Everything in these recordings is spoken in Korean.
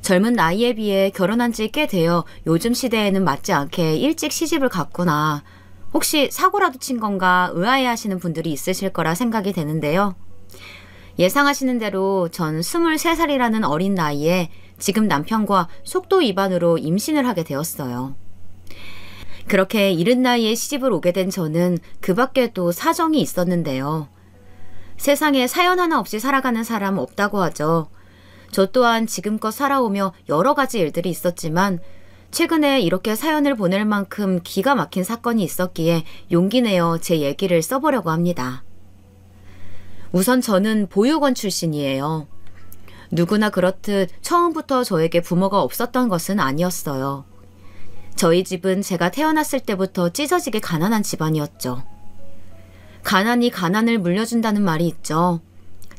젊은 나이에 비해 결혼한 지 꽤 되어 요즘 시대에는 맞지 않게 일찍 시집을 갔구나. 혹시 사고라도 친 건가 의아해하시는 분들이 있으실 거라 생각이 되는데요. 예상하시는 대로 전 23살이라는 어린 나이에 지금 남편과 속도 위반으로 임신을 하게 되었어요. 그렇게 이른 나이에 시집을 오게 된 저는 그 밖에도 사정이 있었는데요. 세상에 사연 하나 없이 살아가는 사람 없다고 하죠. 저 또한 지금껏 살아오며 여러 가지 일들이 있었지만 최근에 이렇게 사연을 보낼 만큼 기가 막힌 사건이 있었기에 용기 내어 제 얘기를 써보려고 합니다. 우선 저는 보육원 출신이에요. 누구나 그렇듯 처음부터 저에게 부모가 없었던 것은 아니었어요. 저희 집은 제가 태어났을 때부터 찢어지게 가난한 집안이었죠. 가난이 가난을 물려준다는 말이 있죠.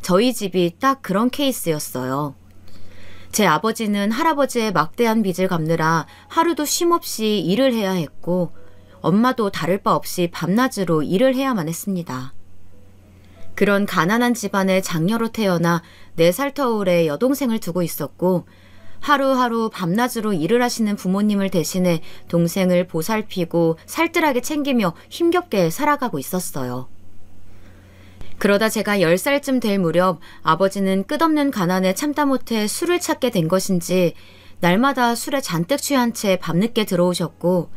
저희 집이 딱 그런 케이스였어요. 제 아버지는 할아버지의 막대한 빚을 갚느라 하루도 쉼없이 일을 해야 했고 엄마도 다를 바 없이 밤낮으로 일을 해야만 했습니다. 그런 가난한 집안의 장녀로 태어나 4살 터울의 여동생을 두고 있었고 하루하루 밤낮으로 일을 하시는 부모님을 대신해 동생을 보살피고 살뜰하게 챙기며 힘겹게 살아가고 있었어요. 그러다 제가 10살쯤 될 무렵 아버지는 끝없는 가난에 참다 못해 술을 찾게 된 것인지 날마다 술에 잔뜩 취한 채 밤늦게 들어오셨고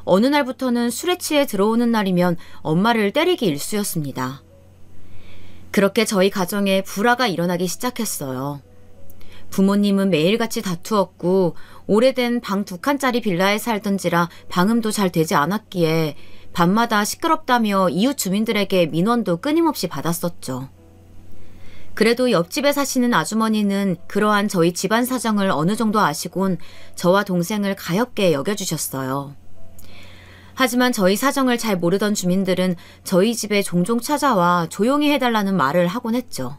어느 날부터는 술에 취해 들어오는 날이면 엄마를 때리기 일쑤였습니다. 그렇게 저희 가정에 불화가 일어나기 시작했어요. 부모님은 매일같이 다투었고 오래된 방 2칸짜리 빌라에 살던지라 방음도 잘 되지 않았기에 밤마다 시끄럽다며 이웃 주민들에게 민원도 끊임없이 받았었죠. 그래도 옆집에 사시는 아주머니는 그러한 저희 집안 사정을 어느 정도 아시곤 저와 동생을 가엾게 여겨주셨어요. 하지만 저희 사정을 잘 모르던 주민들은 저희 집에 종종 찾아와 조용히 해달라는 말을 하곤 했죠.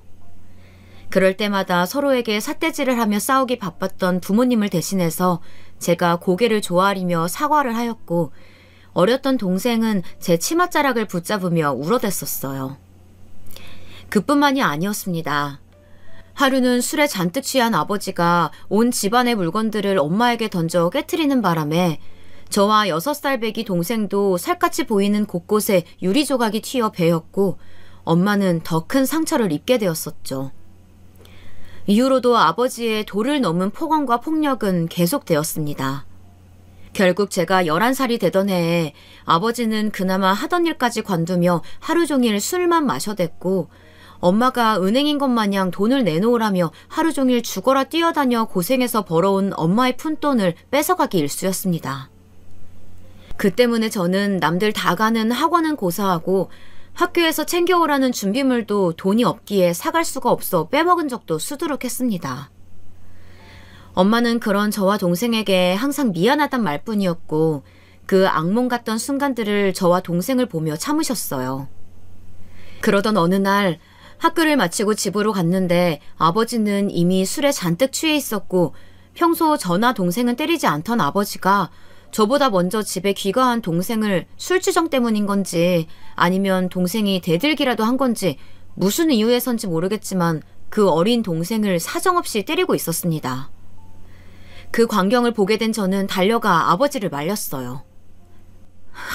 그럴 때마다 서로에게 삿대질을 하며 싸우기 바빴던 부모님을 대신해서 제가 고개를 조아리며 사과를 하였고 어렸던 동생은 제 치맛자락을 붙잡으며 울어댔었어요. 그뿐만이 아니었습니다. 하루는 술에 잔뜩 취한 아버지가 온 집안의 물건들을 엄마에게 던져 깨트리는 바람에 저와 6살 배기 동생도 살갗이 보이는 곳곳에 유리 조각이 튀어 베었고 엄마는 더 큰 상처를 입게 되었었죠. 이후로도 아버지의 도를 넘은 폭언과 폭력은 계속되었습니다. 결국 제가 11살이 되던 해에 아버지는 그나마 하던 일까지 관두며 하루 종일 술만 마셔댔고 엄마가 은행인 것 마냥 돈을 내놓으라며 하루 종일 죽어라 뛰어다녀 고생해서 벌어온 엄마의 푼돈을 뺏어가기 일쑤였습니다. 그 때문에 저는 남들 다 가는 학원은 고사하고 학교에서 챙겨오라는 준비물도 돈이 없기에 사갈 수가 없어 빼먹은 적도 수두룩했습니다. 엄마는 그런 저와 동생에게 항상 미안하단 말뿐이었고 그 악몽 같던 순간들을 저와 동생을 보며 참으셨어요. 그러던 어느 날 학교를 마치고 집으로 갔는데 아버지는 이미 술에 잔뜩 취해 있었고 평소 저나 동생은 때리지 않던 아버지가 저보다 먼저 집에 귀가한 동생을 술주정 때문인 건지 아니면 동생이 대들기라도 한 건지 무슨 이유에선지 모르겠지만 그 어린 동생을 사정없이 때리고 있었습니다. 그 광경을 보게 된 저는 달려가 아버지를 말렸어요.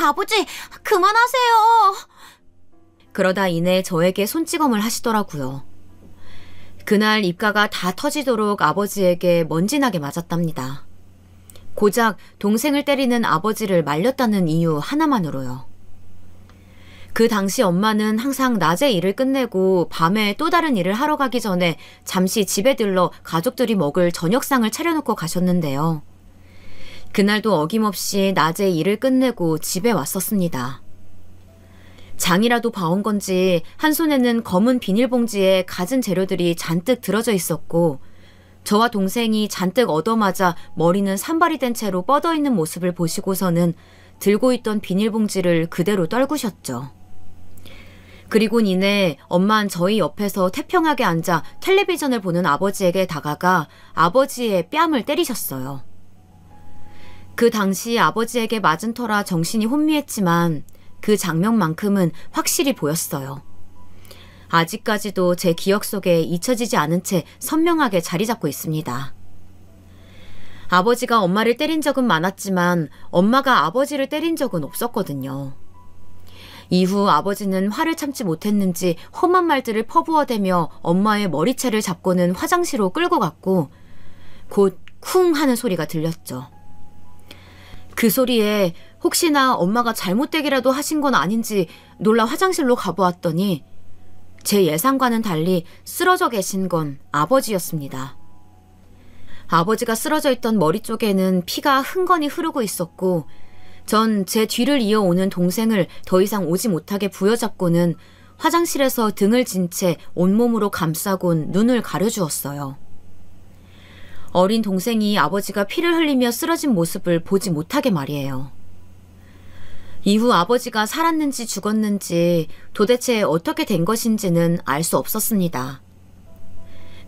아버지, 그만하세요. 그러다 이내 저에게 손찌검을 하시더라고요. 그날 입가가 다 터지도록 아버지에게 먼지나게 맞았답니다. 고작 동생을 때리는 아버지를 말렸다는 이유 하나만으로요. 그 당시 엄마는 항상 낮에 일을 끝내고 밤에 또 다른 일을 하러 가기 전에 잠시 집에 들러 가족들이 먹을 저녁상을 차려놓고 가셨는데요. 그날도 어김없이 낮에 일을 끝내고 집에 왔었습니다. 장이라도 봐온 건지 한 손에는 검은 비닐봉지에 갖은 재료들이 잔뜩 들어져 있었고 저와 동생이 잔뜩 얻어맞아 머리는 산발이 된 채로 뻗어있는 모습을 보시고서는 들고 있던 비닐봉지를 그대로 떨구셨죠. 그리곤 이내 엄마는 저희 옆에서 태평하게 앉아 텔레비전을 보는 아버지에게 다가가 아버지의 뺨을 때리셨어요. 그 당시 아버지에게 맞은 터라 정신이 혼미했지만 그 장면만큼은 확실히 보였어요. 아직까지도 제 기억 속에 잊혀지지 않은 채 선명하게 자리 잡고 있습니다. 아버지가 엄마를 때린 적은 많았지만 엄마가 아버지를 때린 적은 없었거든요. 이후 아버지는 화를 참지 못했는지 험한 말들을 퍼부어대며 엄마의 머리채를 잡고는 화장실로 끌고 갔고 곧 쿵 하는 소리가 들렸죠. 그 소리에 혹시나 엄마가 잘못되기라도 하신 건 아닌지 놀라 화장실로 가보았더니 제 예상과는 달리 쓰러져 계신 건 아버지였습니다. 아버지가 쓰러져 있던 머리 쪽에는 피가 흥건히 흐르고 있었고 전 제 뒤를 이어오는 동생을 더 이상 오지 못하게 부여잡고는 화장실에서 등을 진 채 온몸으로 감싸곤 눈을 가려주었어요. 어린 동생이 아버지가 피를 흘리며 쓰러진 모습을 보지 못하게 말이에요. 이후 아버지가 살았는지 죽었는지 도대체 어떻게 된 것인지는 알 수 없었습니다.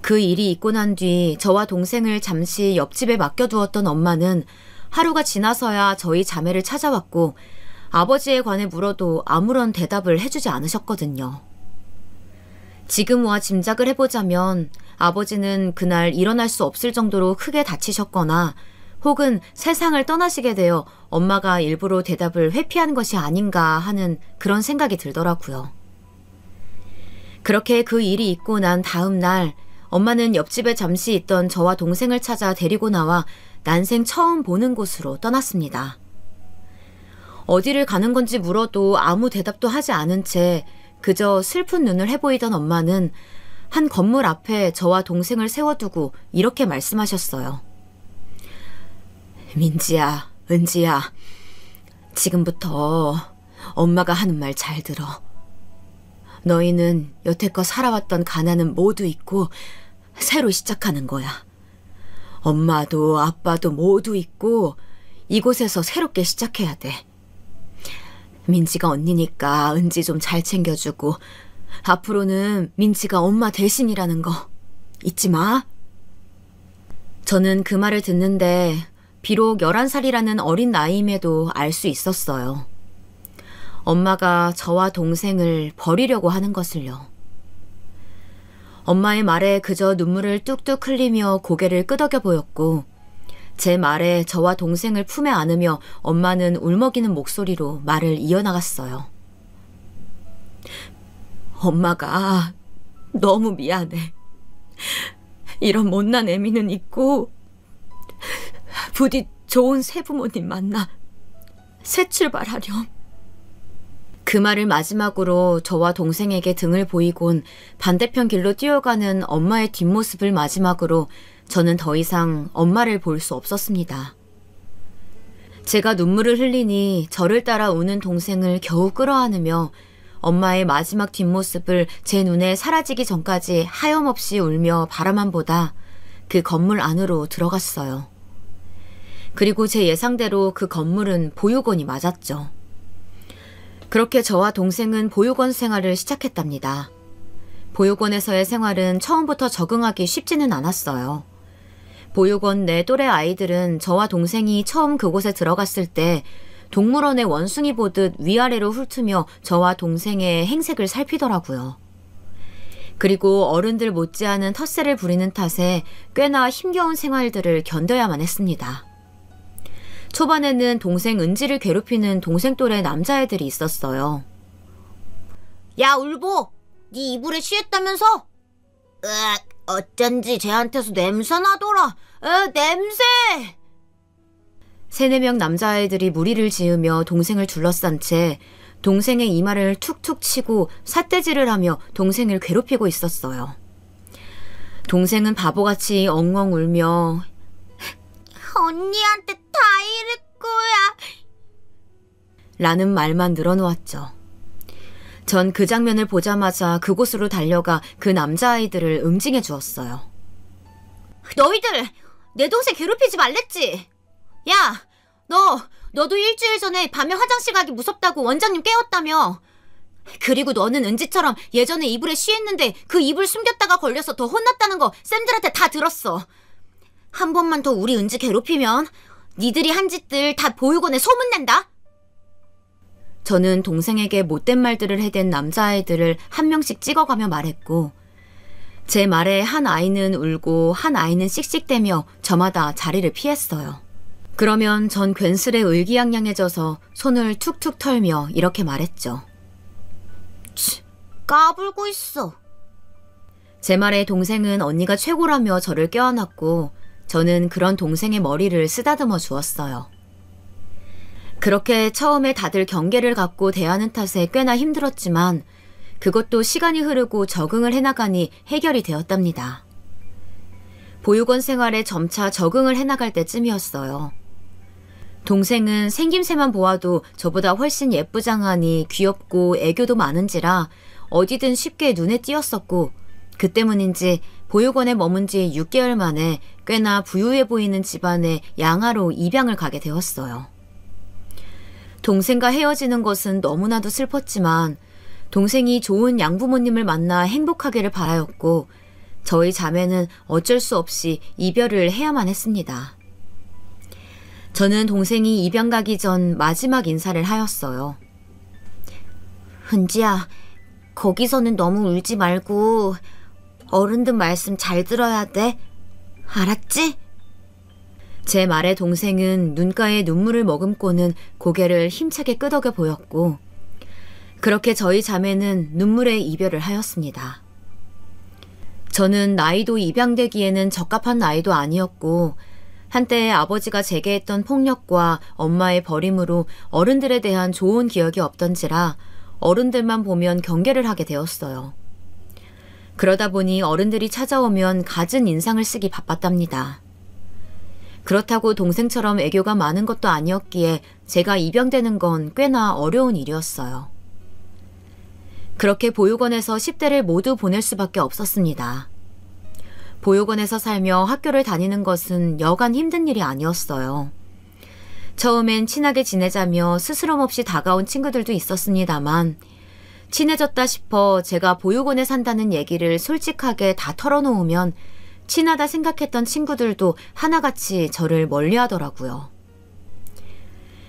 그 일이 있고 난 뒤 저와 동생을 잠시 옆집에 맡겨두었던 엄마는 하루가 지나서야 저희 자매를 찾아왔고 아버지에 관해 물어도 아무런 대답을 해주지 않으셨거든요. 지금 와 짐작을 해보자면 아버지는 그날 일어날 수 없을 정도로 크게 다치셨거나 혹은 세상을 떠나시게 되어 엄마가 일부러 대답을 회피한 것이 아닌가 하는 그런 생각이 들더라고요. 그렇게 그 일이 있고 난 다음 날 엄마는 옆집에 잠시 있던 저와 동생을 찾아 데리고 나와 난생 처음 보는 곳으로 떠났습니다. 어디를 가는 건지 물어도 아무 대답도 하지 않은 채 그저 슬픈 눈을 해보이던 엄마는 한 건물 앞에 저와 동생을 세워두고 이렇게 말씀하셨어요. 민지야, 은지야, 지금부터 엄마가 하는 말 잘 들어. 너희는 여태껏 살아왔던 가난은 모두 잊고 새로 시작하는 거야. 엄마도 아빠도 모두 잊고 이곳에서 새롭게 시작해야 돼. 민지가 언니니까 은지 좀 잘 챙겨주고 앞으로는 민지가 엄마 대신이라는 거 잊지 마. 저는 그 말을 듣는데 비록 11살이라는 어린 나이임에도 알 수 있었어요. 엄마가 저와 동생을 버리려고 하는 것을요. 엄마의 말에 그저 눈물을 뚝뚝 흘리며 고개를 끄덕여 보였고 제 말에 저와 동생을 품에 안으며 엄마는 울먹이는 목소리로 말을 이어나갔어요. 엄마가 너무 미안해. 이런 못난 애미는 있고 부디 좋은 새부모님 만나 새 출발하렴. 그 말을 마지막으로 저와 동생에게 등을 보이곤 반대편 길로 뛰어가는 엄마의 뒷모습을 마지막으로 저는 더 이상 엄마를 볼 수 없었습니다. 제가 눈물을 흘리니 저를 따라 우는 동생을 겨우 끌어안으며 엄마의 마지막 뒷모습을 제 눈에 사라지기 전까지 하염없이 울며 바라만 보다 그 건물 안으로 들어갔어요. 그리고 제 예상대로 그 건물은 보육원이 맞았죠. 그렇게 저와 동생은 보육원 생활을 시작했답니다. 보육원에서의 생활은 처음부터 적응하기 쉽지는 않았어요. 보육원 내 또래 아이들은 저와 동생이 처음 그곳에 들어갔을 때 동물원의 원숭이 보듯 위아래로 훑으며 저와 동생의 행색을 살피더라고요. 그리고 어른들 못지않은 텃세를 부리는 탓에 꽤나 힘겨운 생활들을 견뎌야만 했습니다. 초반에는 동생 은지를 괴롭히는 동생 또래 남자애들이 있었어요. 야, 울보! 네 이불에 쉬했다면서? 어쩐지 쟤한테서 냄새 나더라. 냄새! 3-4명 남자애들이 무리를 지으며 동생을 둘러싼 채 동생의 이마를 툭툭 치고 삿대질을 하며 동생을 괴롭히고 있었어요. 동생은 바보같이 엉엉 울며 언니한테 다 이럴 거야 라는 말만 늘어놓았죠. 전 그 장면을 보자마자 그곳으로 달려가 그 남자아이들을 응징해 주었어요. 너희들 내 동생 괴롭히지 말랬지? 야, 너도 일주일 전에 밤에 화장실 가기 무섭다고 원장님 깨웠다며. 그리고 너는 은지처럼 예전에 이불에 쉬했는데 그 이불 숨겼다가 걸려서 더 혼났다는 거 쌤들한테 다 들었어. 한 번만 더 우리 은지 괴롭히면 니들이 한 짓들 다 보육원에 소문낸다. 저는 동생에게 못된 말들을 해댄 남자아이들을 한 명씩 찍어가며 말했고 제 말에 한 아이는 울고 한 아이는 씩씩대며 저마다 자리를 피했어요. 그러면 전 괜스레 의기양양해져서 손을 툭툭 털며 이렇게 말했죠. 까불고 있어. 제 말에 동생은 언니가 최고라며 저를 껴안았고 저는 그런 동생의 머리를 쓰다듬어 주었어요. 그렇게 처음에 다들 경계를 갖고 대하는 탓에 꽤나 힘들었지만 그것도 시간이 흐르고 적응을 해나가니 해결이 되었답니다. 보육원 생활에 점차 적응을 해나갈 때쯤이었어요. 동생은 생김새만 보아도 저보다 훨씬 예쁘장하니 귀엽고 애교도 많은지라 어디든 쉽게 눈에 띄었었고 그 때문인지 보육원에 머문 지 6개월 만에 꽤나 부유해 보이는 집안의 양아로 입양을 가게 되었어요. 동생과 헤어지는 것은 너무나도 슬펐지만 동생이 좋은 양부모님을 만나 행복하기를 바라였고 저희 자매는 어쩔 수 없이 이별을 해야만 했습니다. 저는 동생이 입양 가기 전 마지막 인사를 하였어요. 은지야, 거기서는 너무 울지 말고 어른들 말씀 잘 들어야 돼. 알았지? 제 말에 동생은 눈가에 눈물을 머금고는 고개를 힘차게 끄덕여 보였고 그렇게 저희 자매는 눈물의 이별을 하였습니다. 저는 나이도 입양되기에는 적합한 나이도 아니었고 한때 아버지가 제게 했던 폭력과 엄마의 버림으로 어른들에 대한 좋은 기억이 없던지라 어른들만 보면 경계를 하게 되었어요. 그러다 보니 어른들이 찾아오면 갖은 인상을 쓰기 바빴답니다. 그렇다고 동생처럼 애교가 많은 것도 아니었기에 제가 입양되는 건 꽤나 어려운 일이었어요. 그렇게 보육원에서 10대를 모두 보낼 수밖에 없었습니다. 보육원에서 살며 학교를 다니는 것은 여간 힘든 일이 아니었어요. 처음엔 친하게 지내자며 스스럼 없이 다가온 친구들도 있었습니다만 친해졌다 싶어 제가 보육원에 산다는 얘기를 솔직하게 다 털어놓으면 친하다 생각했던 친구들도 하나같이 저를 멀리하더라고요.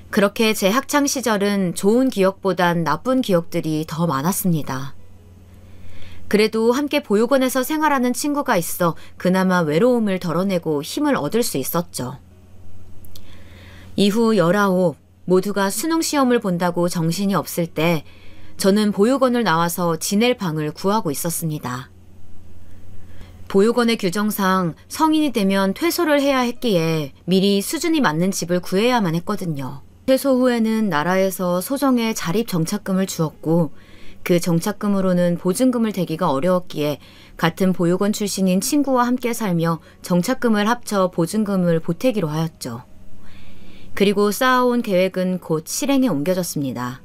그렇게 제 학창시절은 좋은 기억보단 나쁜 기억들이 더 많았습니다. 그래도 함께 보육원에서 생활하는 친구가 있어 그나마 외로움을 덜어내고 힘을 얻을 수 있었죠. 이후 19 모두가 수능시험을 본다고 정신이 없을 때 저는 보육원을 나와서 지낼 방을 구하고 있었습니다. 보육원의 규정상 성인이 되면 퇴소를 해야 했기에 미리 수준이 맞는 집을 구해야만 했거든요. 퇴소 후에는 나라에서 소정의 자립 정착금을 주었고 그 정착금으로는 보증금을 대기가 어려웠기에 같은 보육원 출신인 친구와 함께 살며 정착금을 합쳐 보증금을 보태기로 하였죠. 그리고 쌓아온 계획은 곧 실행에 옮겨졌습니다.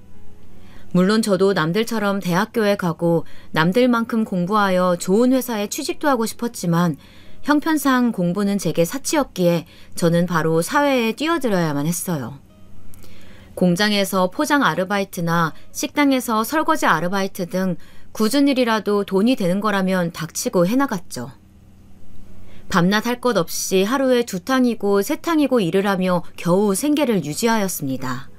물론 저도 남들처럼 대학교에 가고 남들만큼 공부하여 좋은 회사에 취직도 하고 싶었지만 형편상 공부는 제게 사치였기에 저는 바로 사회에 뛰어들어야만 했어요. 공장에서 포장 아르바이트나 식당에서 설거지 아르바이트 등 굳은 일이라도 돈이 되는 거라면 닥치고 해나갔죠. 밤낮 할 것 없이 하루에 2탕이고 3탕이고 일을 하며 겨우 생계를 유지하였습니다.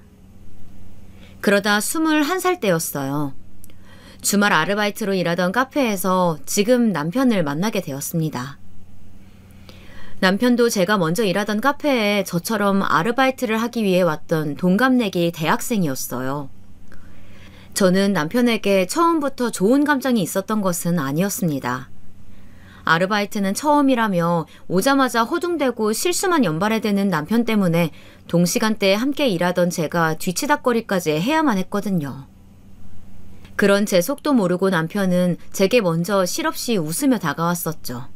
그러다 21살 때였어요. 주말 아르바이트로 일하던 카페에서 지금 남편을 만나게 되었습니다. 남편도 제가 먼저 일하던 카페에 저처럼 아르바이트를 하기 위해 왔던 동갑내기 대학생이었어요. 저는 남편에게 처음부터 좋은 감정이 있었던 것은 아니었습니다. 아르바이트는 처음이라며 오자마자 허둥대고 실수만 연발해대는 남편 때문에 동시간대에 함께 일하던 제가 뒤치다꺼리까지 해야만 했거든요. 그런 제 속도 모르고 남편은 제게 먼저 실없이 웃으며 다가왔었죠.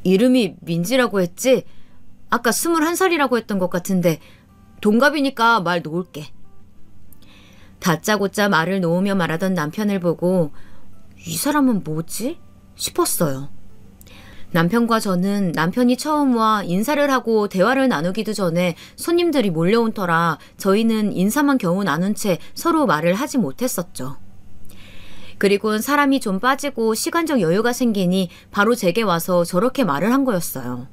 이름이 민지라고 했지? 아까 21살이라고 했던 것 같은데 동갑이니까 말 놓을게. 다짜고짜 말을 놓으며 말하던 남편을 보고 이 사람은 뭐지? 싶었어요. 남편과 저는 남편이 처음 와 인사를 하고 대화를 나누기도 전에 손님들이 몰려온 터라 저희는 인사만 겨우 나눈 채 서로 말을 하지 못했었죠. 그리고는 사람이 좀 빠지고 시간적 여유가 생기니 바로 제게 와서 저렇게 말을 한 거였어요.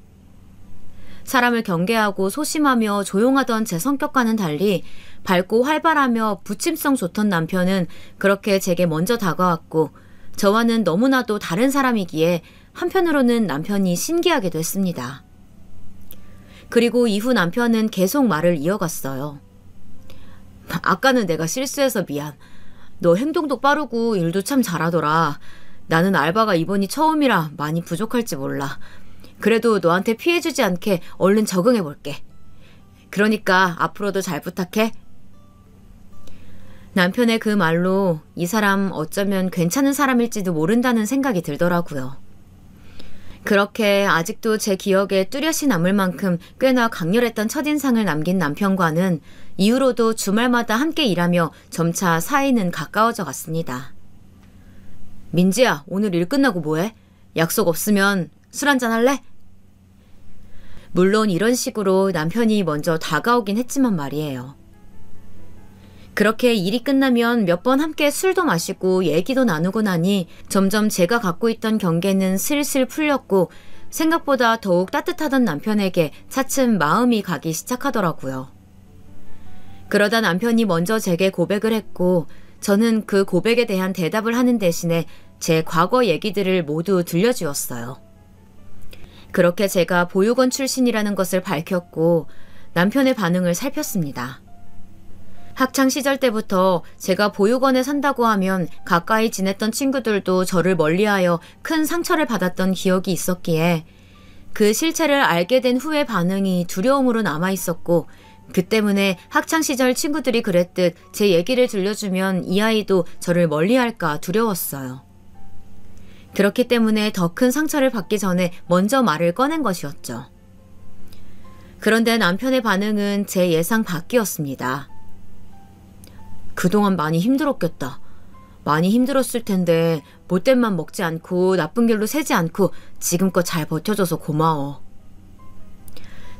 사람을 경계하고 소심하며 조용하던 제 성격과는 달리 밝고 활발하며 부침성 좋던 남편은 그렇게 제게 먼저 다가왔고 저와는 너무나도 다른 사람이기에 한편으로는 남편이 신기하기도 했습니다. 그리고 이후 남편은 계속 말을 이어갔어요. 아까는 내가 실수해서 미안. 너 행동도 빠르고 일도 참 잘하더라. 나는 알바가 이번이 처음이라 많이 부족할지 몰라. 그래도 너한테 피해주지 않게 얼른 적응해볼게. 그러니까 앞으로도 잘 부탁해. 남편의 그 말로 이 사람 어쩌면 괜찮은 사람일지도 모른다는 생각이 들더라고요. 그렇게 아직도 제 기억에 뚜렷이 남을 만큼 꽤나 강렬했던 첫인상을 남긴 남편과는 이후로도 주말마다 함께 일하며 점차 사이는 가까워져 갔습니다. 민지야, 오늘 일 끝나고 뭐해? 약속 없으면 술 한잔 할래? 물론 이런 식으로 남편이 먼저 다가오긴 했지만 말이에요. 그렇게 일이 끝나면 몇 번 함께 술도 마시고 얘기도 나누고 나니 점점 제가 갖고 있던 경계는 슬슬 풀렸고 생각보다 더욱 따뜻하던 남편에게 차츰 마음이 가기 시작하더라고요. 그러다 남편이 먼저 제게 고백을 했고 저는 그 고백에 대한 대답을 하는 대신에 제 과거 얘기들을 모두 들려주었어요. 그렇게 제가 보육원 출신이라는 것을 밝혔고 남편의 반응을 살폈습니다. 학창시절 때부터 제가 보육원에 산다고 하면 가까이 지냈던 친구들도 저를 멀리하여 큰 상처를 받았던 기억이 있었기에 그 실체를 알게 된 후의 반응이 두려움으로 남아있었고 그 때문에 학창시절 친구들이 그랬듯 제 얘기를 들려주면 이 아이도 저를 멀리할까 두려웠어요. 그렇기 때문에 더 큰 상처를 받기 전에 먼저 말을 꺼낸 것이었죠. 그런데 남편의 반응은 제 예상 밖이었습니다. 그동안 많이 힘들었겠다. 많이 힘들었을 텐데 못된 맘 먹지 않고 나쁜 길로 새지 않고 지금껏 잘 버텨줘서 고마워.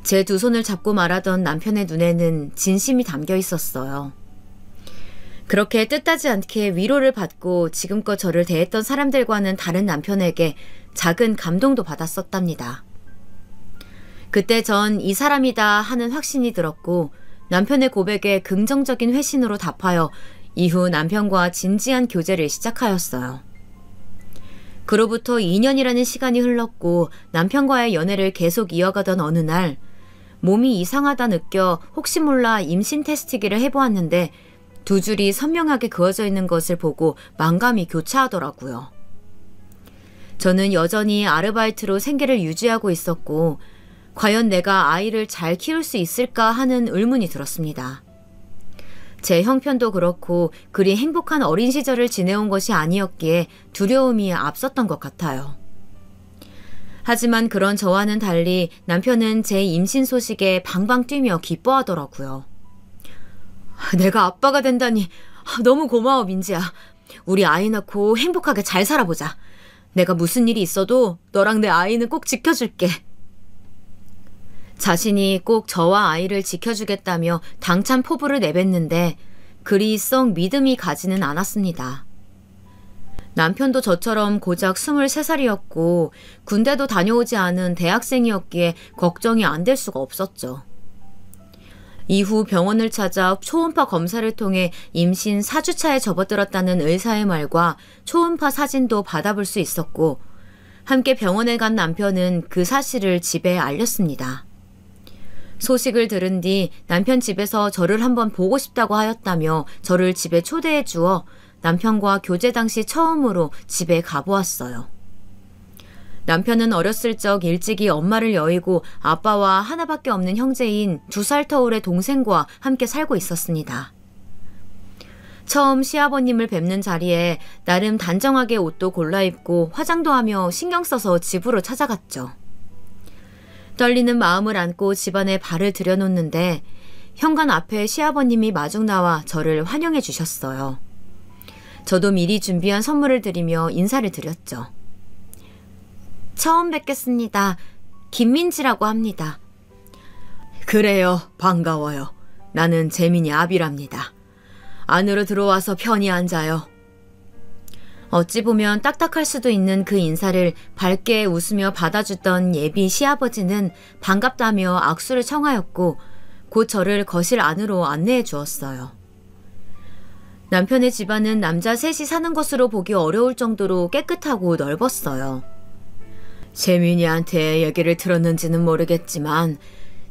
제 두 손을 잡고 말하던 남편의 눈에는 진심이 담겨 있었어요. 그렇게 뜻하지 않게 위로를 받고 지금껏 저를 대했던 사람들과는 다른 남편에게 작은 감동도 받았었답니다. 그때 전 이 사람이다 하는 확신이 들었고 남편의 고백에 긍정적인 회신으로 답하여 이후 남편과 진지한 교제를 시작하였어요. 그로부터 2년이라는 시간이 흘렀고 남편과의 연애를 계속 이어가던 어느 날 몸이 이상하다 느껴 혹시 몰라 임신 테스트기를 해보았는데 두 줄이 선명하게 그어져 있는 것을 보고 만감이 교차하더라고요. 저는 여전히 아르바이트로 생계를 유지하고 있었고 과연 내가 아이를 잘 키울 수 있을까 하는 의문이 들었습니다. 제 형편도 그렇고 그리 행복한 어린 시절을 지내온 것이 아니었기에 두려움이 앞섰던 것 같아요. 하지만 그런 저와는 달리 남편은 제 임신 소식에 방방 뛰며 기뻐하더라고요. 내가 아빠가 된다니 너무 고마워 민지야. 우리 아이 낳고 행복하게 잘 살아보자. 내가 무슨 일이 있어도 너랑 내 아이는 꼭 지켜줄게. 자신이 꼭 저와 아이를 지켜주겠다며 당찬 포부를 내뱉는데 그리 썩 믿음이 가지는 않았습니다. 남편도 저처럼 고작 23살이었고 군대도 다녀오지 않은 대학생이었기에 걱정이 안 될 수가 없었죠. 이후 병원을 찾아 초음파 검사를 통해 임신 4주차에 접어들었다는 의사의 말과 초음파 사진도 받아볼 수 있었고 함께 병원에 간 남편은 그 사실을 집에 알렸습니다. 소식을 들은 뒤 남편 집에서 저를 한번 보고 싶다고 하였다며 저를 집에 초대해 주어 남편과 교제 당시 처음으로 집에 가보았어요. 남편은 어렸을 적 일찍이 엄마를 여의고 아빠와 하나밖에 없는 형제인 2살 터울의 동생과 함께 살고 있었습니다. 처음 시아버님을 뵙는 자리에 나름 단정하게 옷도 골라 입고 화장도 하며 신경 써서 집으로 찾아갔죠. 떨리는 마음을 안고 집안에 발을 들여놓는데 현관 앞에 시아버님이 마중 나와 저를 환영해 주셨어요. 저도 미리 준비한 선물을 드리며 인사를 드렸죠. 처음 뵙겠습니다. 김민지라고 합니다. 그래요. 반가워요. 나는 재민이 아비랍니다. 안으로 들어와서 편히 앉아요. 어찌 보면 딱딱할 수도 있는 그 인사를 밝게 웃으며 받아주던 예비 시아버지는 반갑다며 악수를 청하였고 곧 저를 거실 안으로 안내해 주었어요. 남편의 집안은 남자 셋이 사는 것으로 보기 어려울 정도로 깨끗하고 넓었어요. 재민이한테 얘기를 들었는지는 모르겠지만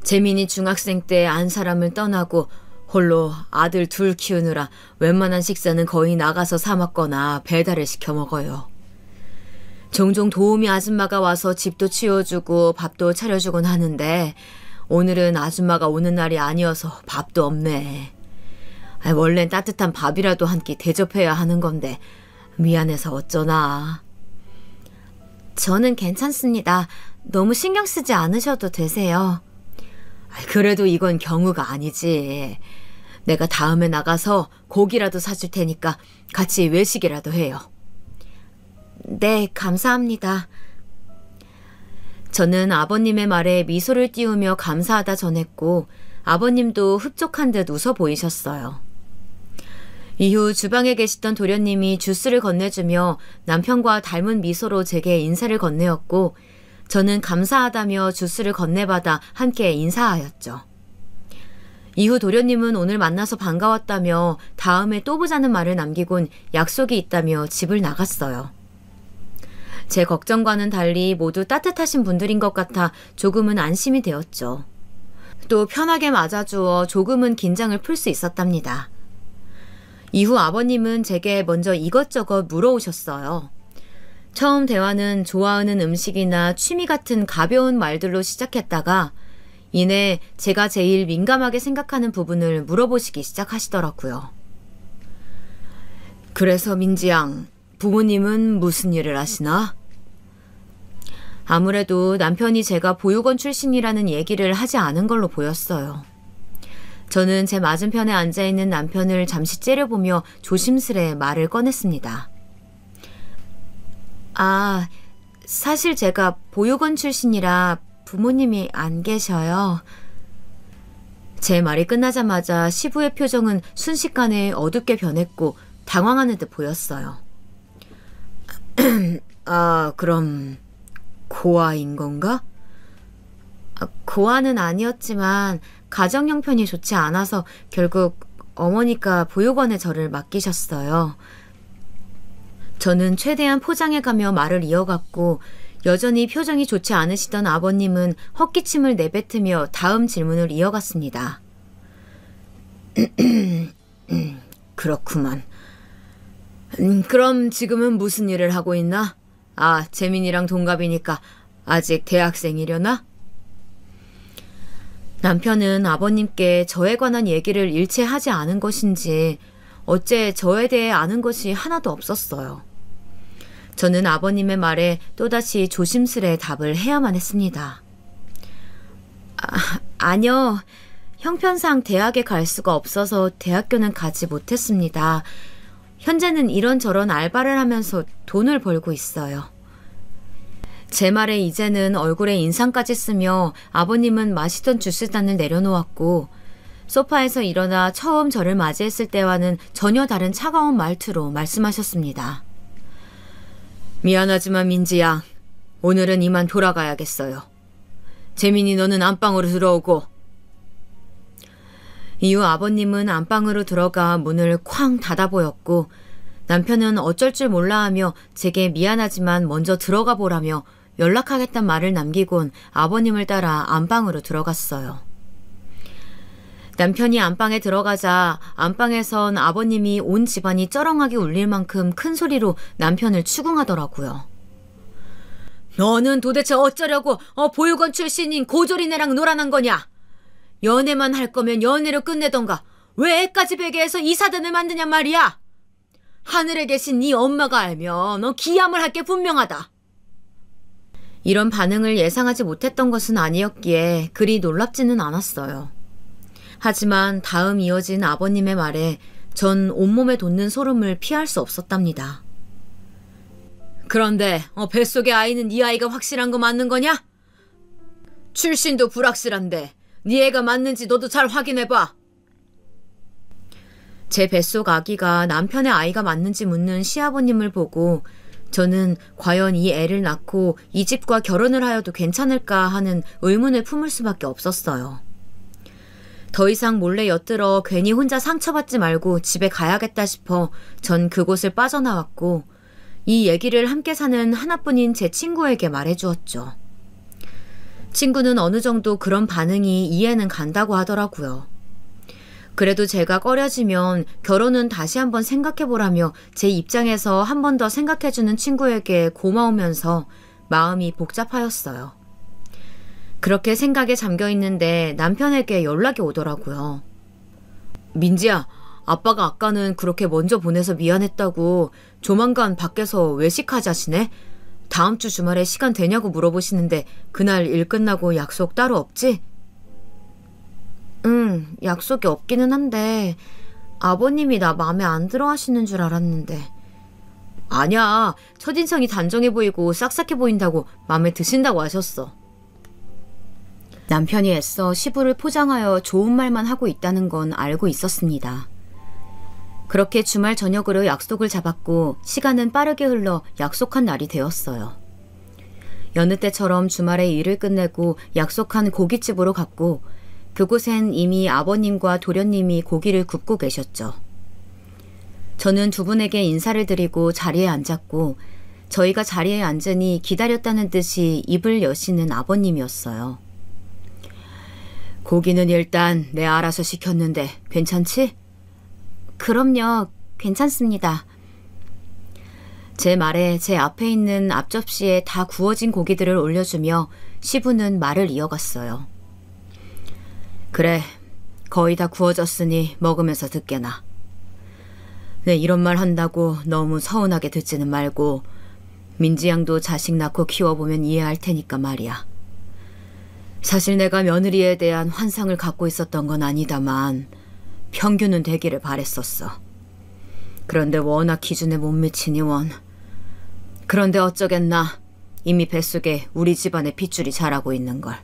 재민이 중학생 때 안 사람을 떠나고 홀로 아들 둘 키우느라 웬만한 식사는 거의 나가서 사 먹거나 배달을 시켜 먹어요. 종종 도우미 아줌마가 와서 집도 치워주고 밥도 차려주곤 하는데 오늘은 아줌마가 오는 날이 아니어서 밥도 없네. 원래는 따뜻한 밥이라도 한 끼 대접해야 하는 건데 미안해서 어쩌나. 저는 괜찮습니다. 너무 신경 쓰지 않으셔도 되세요. 그래도 이건 경우가 아니지. 내가 다음에 나가서 고기라도 사줄 테니까 같이 외식이라도 해요. 네, 감사합니다. 저는 아버님의 말에 미소를 띄우며 감사하다 전했고 아버님도 흡족한 듯 웃어 보이셨어요. 이후 주방에 계시던 도련님이 주스를 건네주며 남편과 닮은 미소로 제게 인사를 건네었고 저는 감사하다며 주스를 건네받아 함께 인사하였죠. 이후 도련님은 오늘 만나서 반가웠다며 다음에 또 보자는 말을 남기곤 약속이 있다며 집을 나갔어요. 제 걱정과는 달리 모두 따뜻하신 분들인 것 같아 조금은 안심이 되었죠. 또 편하게 맞아주어 조금은 긴장을 풀 수 있었답니다. 이후 아버님은 제게 먼저 이것저것 물어오셨어요. 처음 대화는 좋아하는 음식이나 취미 같은 가벼운 말들로 시작했다가 이내 제가 제일 민감하게 생각하는 부분을 물어보시기 시작하시더라고요. 그래서 민지양, 부모님은 무슨 일을 하시나? 아무래도 남편이 제가 보육원 출신이라는 얘기를 하지 않은 걸로 보였어요. 저는 제 맞은편에 앉아있는 남편을 잠시 째려보며 조심스레 말을 꺼냈습니다. 아, 사실 제가 보육원 출신이라 부모님이 안 계셔요. 제 말이 끝나자마자 시부의 표정은 순식간에 어둡게 변했고 당황하는 듯 보였어요. 아, 그럼 고아인 건가? 고아는 아니었지만 가정 형편이 좋지 않아서 결국 어머니가 보육원에 저를 맡기셨어요. 저는 최대한 포장해가며 말을 이어갔고 여전히 표정이 좋지 않으시던 아버님은 헛기침을 내뱉으며 다음 질문을 이어갔습니다. 그렇구만. 그럼 지금은 무슨 일을 하고 있나? 아, 재민이랑 동갑이니까 아직 대학생이려나? 남편은 아버님께 저에 관한 얘기를 일체 하지 않은 것인지 어째 저에 대해 아는 것이 하나도 없었어요. 저는 아버님의 말에 또다시 조심스레 답을 해야만 했습니다. 아니요. 형편상 대학에 갈 수가 없어서 대학교는 가지 못했습니다. 현재는 이런저런 알바를 하면서 돈을 벌고 있어요. 제 말에 이제는 얼굴에 인상까지 쓰며 아버님은 마시던 주스잔을 내려놓았고 소파에서 일어나 처음 저를 맞이했을 때와는 전혀 다른 차가운 말투로 말씀하셨습니다. 미안하지만 민지양, 오늘은 이만 돌아가야겠어요. 재민이 너는 안방으로 들어오고. 이후 아버님은 안방으로 들어가 문을 쾅 닫아보였고 남편은 어쩔 줄 몰라 하며 제게 미안하지만 먼저 들어가 보라며 연락하겠단 말을 남기곤 아버님을 따라 안방으로 들어갔어요. 남편이 안방에 들어가자 안방에선 아버님이 온 집안이 쩌렁하게 울릴 만큼 큰 소리로 남편을 추궁하더라고요. 너는 도대체 어쩌려고 보육원 출신인 고조리네랑 놀아난 거냐? 연애만 할 거면 연애로 끝내던가 왜 애까지 베게 해서 이 사단을 만드냔 말이야? 하늘에 계신 네 엄마가 알면 기함을 할 게 분명하다. 이런 반응을 예상하지 못했던 것은 아니었기에 그리 놀랍지는 않았어요. 하지만 다음 이어진 아버님의 말에 전 온몸에 돋는 소름을 피할 수 없었답니다. 그런데 뱃속의 아이는 네 아이가 확실한 거 맞는 거냐? 출신도 불확실한데 네 애가 맞는지 너도 잘 확인해봐. 제 뱃속 아기가 남편의 아이가 맞는지 묻는 시아버님을 보고 저는 과연 이 애를 낳고 이 집과 결혼을 하여도 괜찮을까 하는 의문을 품을 수밖에 없었어요. 더 이상 몰래 엿들어 괜히 혼자 상처받지 말고 집에 가야겠다 싶어 전 그곳을 빠져나왔고 이 얘기를 함께 사는 하나뿐인 제 친구에게 말해주었죠. 친구는 어느 정도 그런 반응이 이해는 간다고 하더라고요. 그래도 제가 꺼려지면 결혼은 다시 한번 생각해보라며 제 입장에서 한 번 더 생각해주는 친구에게 고마우면서 마음이 복잡하였어요. 그렇게 생각에 잠겨있는데 남편에게 연락이 오더라고요. 민지야, 아빠가 아까는 그렇게 먼저 보내서 미안했다고 조만간 밖에서 외식하자시네? 다음 주 주말에 시간 되냐고 물어보시는데 그날 일 끝나고 약속 따로 없지? 응, 약속이 없기는 한데 아버님이 나 마음에 안 들어 하시는 줄 알았는데. 아니야, 첫인상이 단정해 보이고 싹싹해 보인다고 마음에 드신다고 하셨어. 남편이 애써 시부를 포장하여 좋은 말만 하고 있다는 건 알고 있었습니다. 그렇게 주말 저녁으로 약속을 잡았고 시간은 빠르게 흘러 약속한 날이 되었어요. 여느 때처럼 주말에 일을 끝내고 약속한 고깃집으로 갔고 그곳엔 이미 아버님과 도련님이 고기를 굽고 계셨죠. 저는 두 분에게 인사를 드리고 자리에 앉았고 저희가 자리에 앉으니 기다렸다는 듯이 입을 여시는 아버님이었어요. 고기는 일단 내 알아서 시켰는데 괜찮지? 그럼요, 괜찮습니다. 제 말에 제 앞에 있는 앞접시에 다 구워진 고기들을 올려주며 시부는 말을 이어갔어요. 그래, 거의 다 구워졌으니 먹으면서 듣게나. 네, 이런 말 한다고 너무 서운하게 듣지는 말고 민지 양도 자식 낳고 키워보면 이해할 테니까 말이야. 사실 내가 며느리에 대한 환상을 갖고 있었던 건 아니다만 평균은 되기를 바랬었어. 그런데 워낙 기준에 못 미치니 원. 그런데 어쩌겠나. 이미 뱃속에 우리 집안의 핏줄이 자라고 있는걸.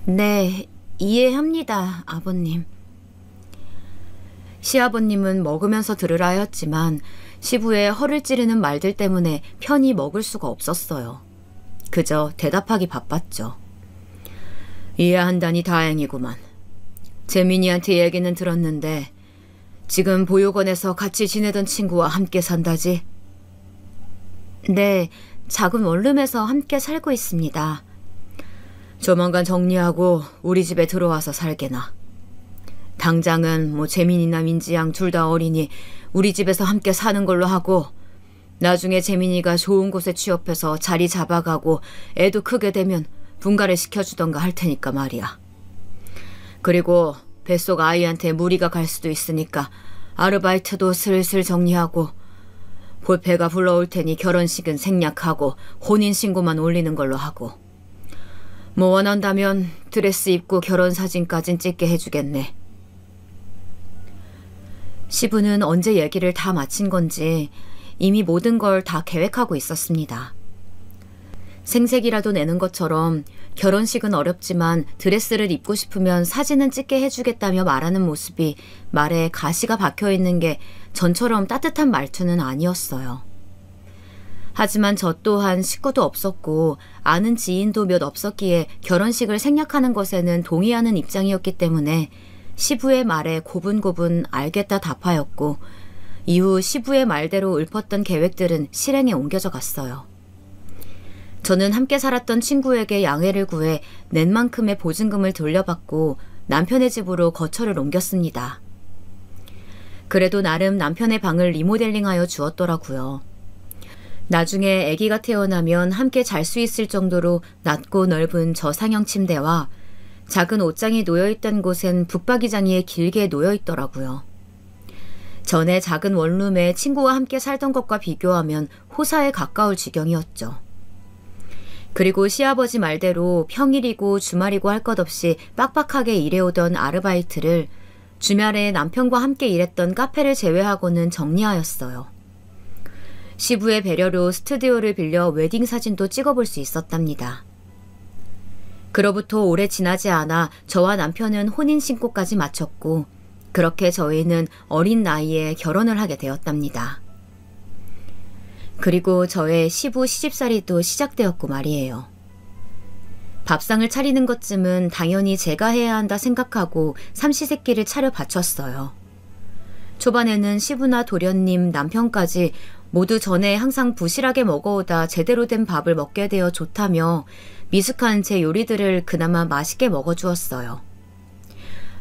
네, 이해합니다, 아버님. 시아버님은 먹으면서 들으라 하였지만 시부의 허를 찌르는 말들 때문에 편히 먹을 수가 없었어요. 그저 대답하기 바빴죠. 이해한다니 다행이구만. 재민이한테 얘기는 들었는데 지금 보육원에서 같이 지내던 친구와 함께 산다지? 네, 작은 원룸에서 함께 살고 있습니다. 조만간 정리하고 우리 집에 들어와서 살게나. 당장은 뭐 재민이나 민지양 둘 다 어리니 우리 집에서 함께 사는 걸로 하고 나중에 재민이가 좋은 곳에 취업해서 자리 잡아가고 애도 크게 되면 분가를 시켜주던가 할 테니까 말이야. 그리고 뱃속 아이한테 무리가 갈 수도 있으니까 아르바이트도 슬슬 정리하고 볼패가 불러올 테니 결혼식은 생략하고 혼인신고만 올리는 걸로 하고 뭐 원한다면 드레스 입고 결혼사진까진 찍게 해주겠네. 시부는 언제 얘기를 다 마친 건지 이미 모든 걸 다 계획하고 있었습니다. 생색이라도 내는 것처럼 결혼식은 어렵지만 드레스를 입고 싶으면 사진은 찍게 해주겠다며 말하는 모습이 말에 가시가 박혀있는 게 전처럼 따뜻한 말투는 아니었어요. 하지만 저 또한 식구도 없었고 아는 지인도 몇 없었기에 결혼식을 생략하는 것에는 동의하는 입장이었기 때문에 시부의 말에 고분고분 알겠다 답하였고 이후 시부의 말대로 읊었던 계획들은 실행에 옮겨져 갔어요. 저는 함께 살았던 친구에게 양해를 구해 낸 만큼의 보증금을 돌려받고 남편의 집으로 거처를 옮겼습니다. 그래도 나름 남편의 방을 리모델링하여 주었더라고요. 나중에 아기가 태어나면 함께 잘 수 있을 정도로 낮고 넓은 저상형 침대와 작은 옷장이 놓여있던 곳엔 북박이장이 길게 놓여있더라고요. 전에 작은 원룸에 친구와 함께 살던 것과 비교하면 호사에 가까울 지경이었죠. 그리고 시아버지 말대로 평일이고 주말이고 할 것 없이 빡빡하게 일해오던 아르바이트를 주말에 남편과 함께 일했던 카페를 제외하고는 정리하였어요. 시부의 배려로 스튜디오를 빌려 웨딩 사진도 찍어볼 수 있었답니다. 그로부터 오래 지나지 않아 저와 남편은 혼인신고까지 마쳤고 그렇게 저희는 어린 나이에 결혼을 하게 되었답니다. 그리고 저의 시부 시집살이도 시작되었고 말이에요. 밥상을 차리는 것쯤은 당연히 제가 해야 한다 생각하고 삼시세끼를 차려 바쳤어요. 초반에는 시부나 도련님, 남편까지 모두 전에 항상 부실하게 먹어오다 제대로 된 밥을 먹게 되어 좋다며 미숙한 제 요리들을 그나마 맛있게 먹어주었어요.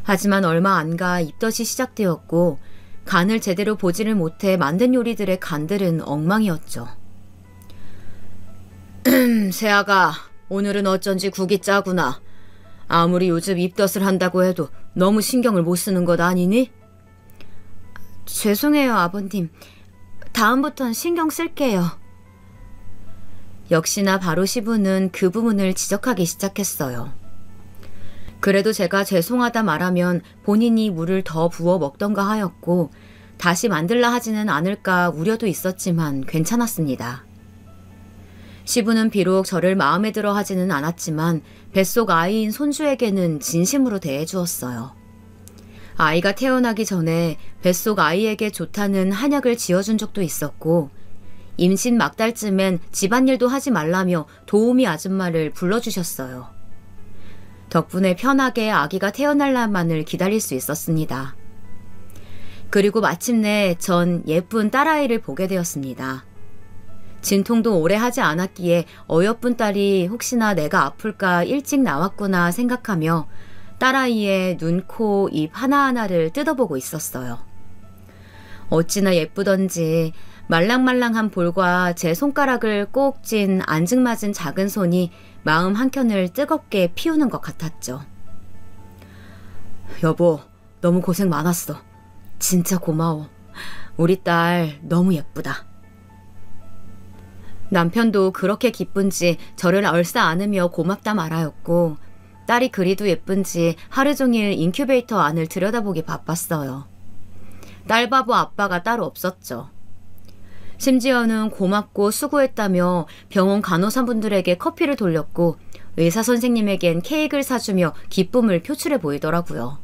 하지만 얼마 안 가 입덧이 시작되었고 간을 제대로 보지를 못해 만든 요리들의 간들은 엉망이었죠. 세아가 오늘은 어쩐지 국이 짜구나. 아무리 요즘 입덧을 한다고 해도 너무 신경을 못 쓰는 것 아니니? 죄송해요, 아버님. 다음부턴 신경 쓸게요. 역시나 바로 시부는 그 부분을 지적하기 시작했어요. 그래도 제가 죄송하다 말하면 본인이 물을 더 부어 먹던가 하였고 다시 만들라 하지는 않을까 우려도 있었지만 괜찮았습니다. 시부는 비록 저를 마음에 들어 하지는 않았지만 뱃속 아이인 손주에게는 진심으로 대해주었어요. 아이가 태어나기 전에 뱃속 아이에게 좋다는 한약을 지어준 적도 있었고 임신 막달쯤엔 집안일도 하지 말라며 도우미 아줌마를 불러주셨어요. 덕분에 편하게 아기가 태어날 날만을 기다릴 수 있었습니다. 그리고 마침내 전 예쁜 딸아이를 보게 되었습니다. 진통도 오래 하지 않았기에 어여쁜 딸이 혹시나 내가 아플까 일찍 나왔구나 생각하며 딸아이의 눈, 코, 입 하나하나를 뜯어보고 있었어요. 어찌나 예쁘던지 말랑말랑한 볼과 제 손가락을 꼭 쥔 앙증맞은 작은 손이 마음 한켠을 뜨겁게 피우는 것 같았죠. 여보, 너무 고생 많았어. 진짜 고마워. 우리 딸 너무 예쁘다. 남편도 그렇게 기쁜지 저를 얼싸 안으며 고맙다 말하였고 딸이 그리도 예쁜지 하루 종일 인큐베이터 안을 들여다보기 바빴어요. 딸바보 아빠가 따로 없었죠. 심지어는 고맙고 수고했다며 병원 간호사분들에게 커피를 돌렸고 의사 선생님에겐 케이크를 사주며 기쁨을 표출해 보이더라고요.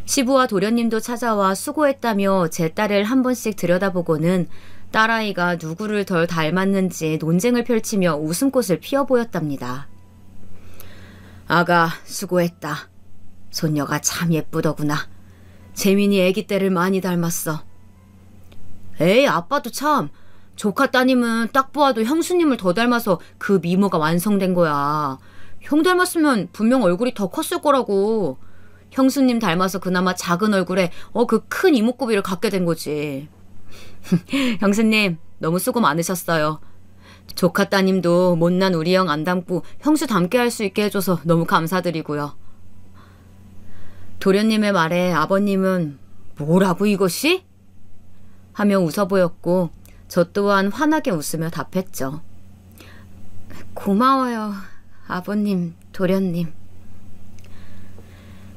시부와 도련님도 찾아와 수고했다며 제 딸을 한 번씩 들여다보고는 딸아이가 누구를 덜 닮았는지 논쟁을 펼치며 웃음꽃을 피워 보였답니다. 아가 수고했다. 손녀가 참 예쁘더구나. 재민이 애기 때를 많이 닮았어. 에이, 아빠도 참. 조카 따님은 딱 보아도 형수님을 더 닮아서 그 미모가 완성된 거야. 형 닮았으면 분명 얼굴이 더 컸을 거라고. 형수님 닮아서 그나마 작은 얼굴에 그 큰 이목구비를 갖게 된 거지. 형수님 너무 수고 많으셨어요. 조카 따님도 못난 우리 형 안 닮고 형수 닮게 할 수 있게 해줘서 너무 감사드리고요. 도련님의 말에 아버님은 뭐라고 이것이? 하며 웃어 보였고 저 또한 환하게 웃으며 답했죠. 고마워요, 아버님, 도련님.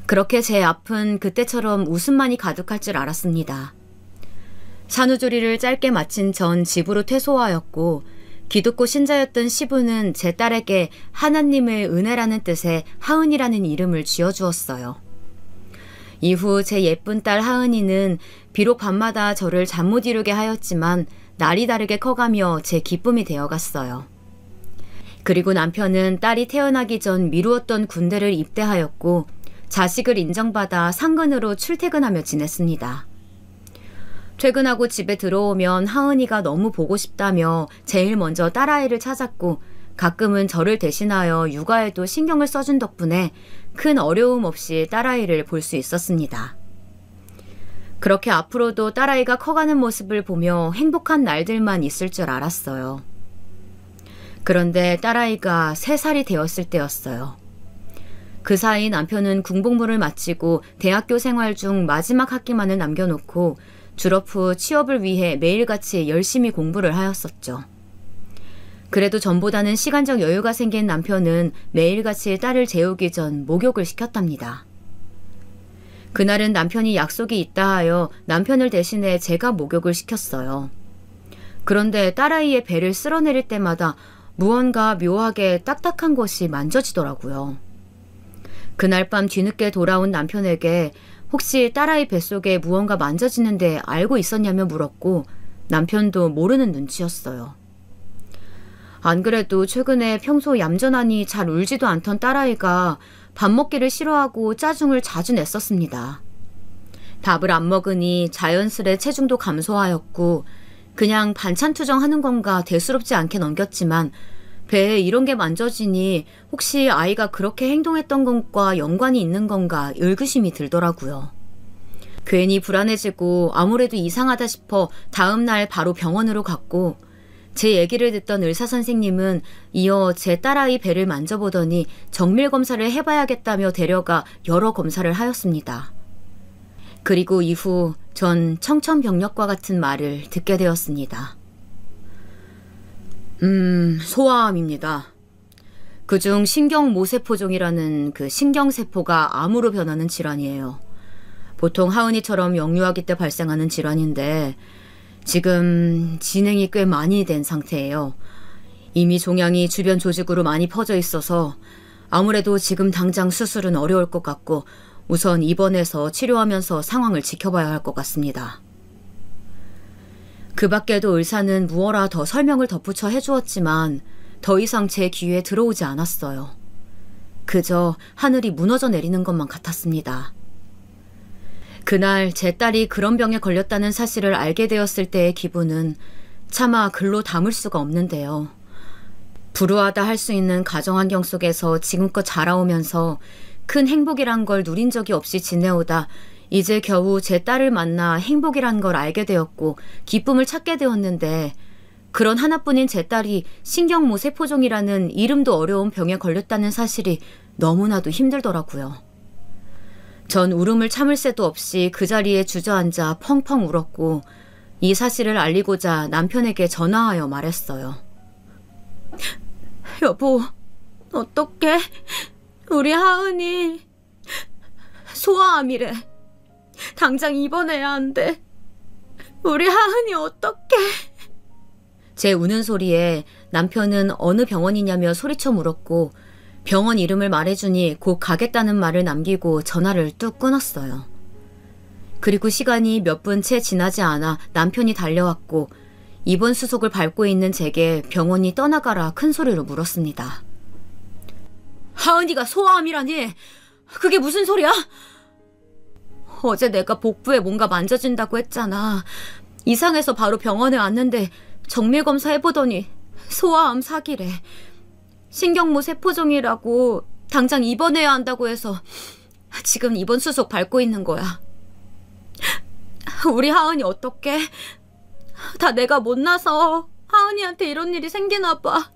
그렇게 제 앞은 그때처럼 웃음만이 가득할 줄 알았습니다. 산후조리를 짧게 마친 전 집으로 퇴소하였고 기독교 신자였던 시부는 제 딸에게 하나님의 은혜라는 뜻의 하은이라는 이름을 지어주었어요. 이후 제 예쁜 딸 하은이는 비록 밤마다 저를 잠 못 이루게 하였지만 날이 다르게 커가며 제 기쁨이 되어갔어요. 그리고 남편은 딸이 태어나기 전 미루었던 군대를 입대하였고 자식을 인정받아 상근으로 출퇴근하며 지냈습니다. 퇴근하고 집에 들어오면 하은이가 너무 보고 싶다며 제일 먼저 딸아이를 찾았고 가끔은 저를 대신하여 육아에도 신경을 써준 덕분에 큰 어려움 없이 딸아이를 볼 수 있었습니다. 그렇게 앞으로도 딸아이가 커가는 모습을 보며 행복한 날들만 있을 줄 알았어요. 그런데 딸아이가 3살이 되었을 때였어요. 그 사이 남편은 군복무를 마치고 대학교 생활 중 마지막 학기만을 남겨놓고 졸업 후 취업을 위해 매일같이 열심히 공부를 하였었죠. 그래도 전보다는 시간적 여유가 생긴 남편은 매일같이 딸을 재우기 전 목욕을 시켰답니다. 그날은 남편이 약속이 있다 하여 남편을 대신해 제가 목욕을 시켰어요. 그런데 딸아이의 배를 쓸어내릴 때마다 무언가 묘하게 딱딱한 것이 만져지더라고요. 그날 밤 뒤늦게 돌아온 남편에게 혹시 딸아이 뱃속에 무언가 만져지는데 알고 있었냐며 물었고 남편도 모르는 눈치였어요. 안 그래도 최근에 평소 얌전하니 잘 울지도 않던 딸아이가 밥 먹기를 싫어하고 짜증을 자주 냈었습니다. 밥을 안 먹으니 자연스레 체중도 감소하였고 그냥 반찬 투정하는 건가 대수롭지 않게 넘겼지만 배에 이런 게 만져지니 혹시 아이가 그렇게 행동했던 것과 연관이 있는 건가 의구심이 들더라고요. 괜히 불안해지고 아무래도 이상하다 싶어 다음날 바로 병원으로 갔고 제 얘기를 듣던 의사선생님은 이어 제 딸아이 배를 만져보더니 정밀검사를 해봐야겠다며 데려가 여러 검사를 하였습니다. 그리고 이후 전 청천벽력과 같은 말을 듣게 되었습니다. 소아암입니다. 그중 신경모세포종이라는 그 신경세포가 암으로 변하는 질환이에요. 보통 하은이처럼 영유아기 때 발생하는 질환인데 지금 진행이 꽤 많이 된 상태예요. 이미 종양이 주변 조직으로 많이 퍼져 있어서 아무래도 지금 당장 수술은 어려울 것 같고 우선 입원해서 치료하면서 상황을 지켜봐야 할 것 같습니다. 그 밖에도 의사는 무어라 더 설명을 덧붙여 해주었지만 더 이상 제 귀에 들어오지 않았어요. 그저 하늘이 무너져 내리는 것만 같았습니다. 그날 제 딸이 그런 병에 걸렸다는 사실을 알게 되었을 때의 기분은 차마 글로 담을 수가 없는데요. 불우하다 할 수 있는 가정환경 속에서 지금껏 자라오면서 큰 행복이란 걸 누린 적이 없이 지내오다 이제 겨우 제 딸을 만나 행복이란 걸 알게 되었고 기쁨을 찾게 되었는데 그런 하나뿐인 제 딸이 신경모세포종이라는 이름도 어려운 병에 걸렸다는 사실이 너무나도 힘들더라고요. 전 울음을 참을 새도 없이 그 자리에 주저앉아 펑펑 울었고 이 사실을 알리고자 남편에게 전화하여 말했어요. 여보, 어떡해? 우리 하은이 소아암이래. 당장 입원해야 한대. 우리 하은이 어떡해? 제 우는 소리에 남편은 어느 병원이냐며 소리쳐 물었고 병원 이름을 말해주니 곧 가겠다는 말을 남기고 전화를 뚝 끊었어요. 그리고 시간이 몇 분 채 지나지 않아 남편이 달려왔고 입원 수속을 밟고 있는 제게 병원이 떠나가라 큰 소리로 물었습니다. 하은이가 소아암이라니 그게 무슨 소리야? 어제 내가 복부에 뭔가 만져진다고 했잖아. 이상해서 바로 병원에 왔는데 정밀검사 해보더니 소아암 사기래. 신경모세포종이라고 당장 입원해야 한다고 해서 지금 입원 수속 밟고 있는 거야. 우리 하은이 어떡해? 다 내가 못나서 하은이한테 이런 일이 생기나 봐.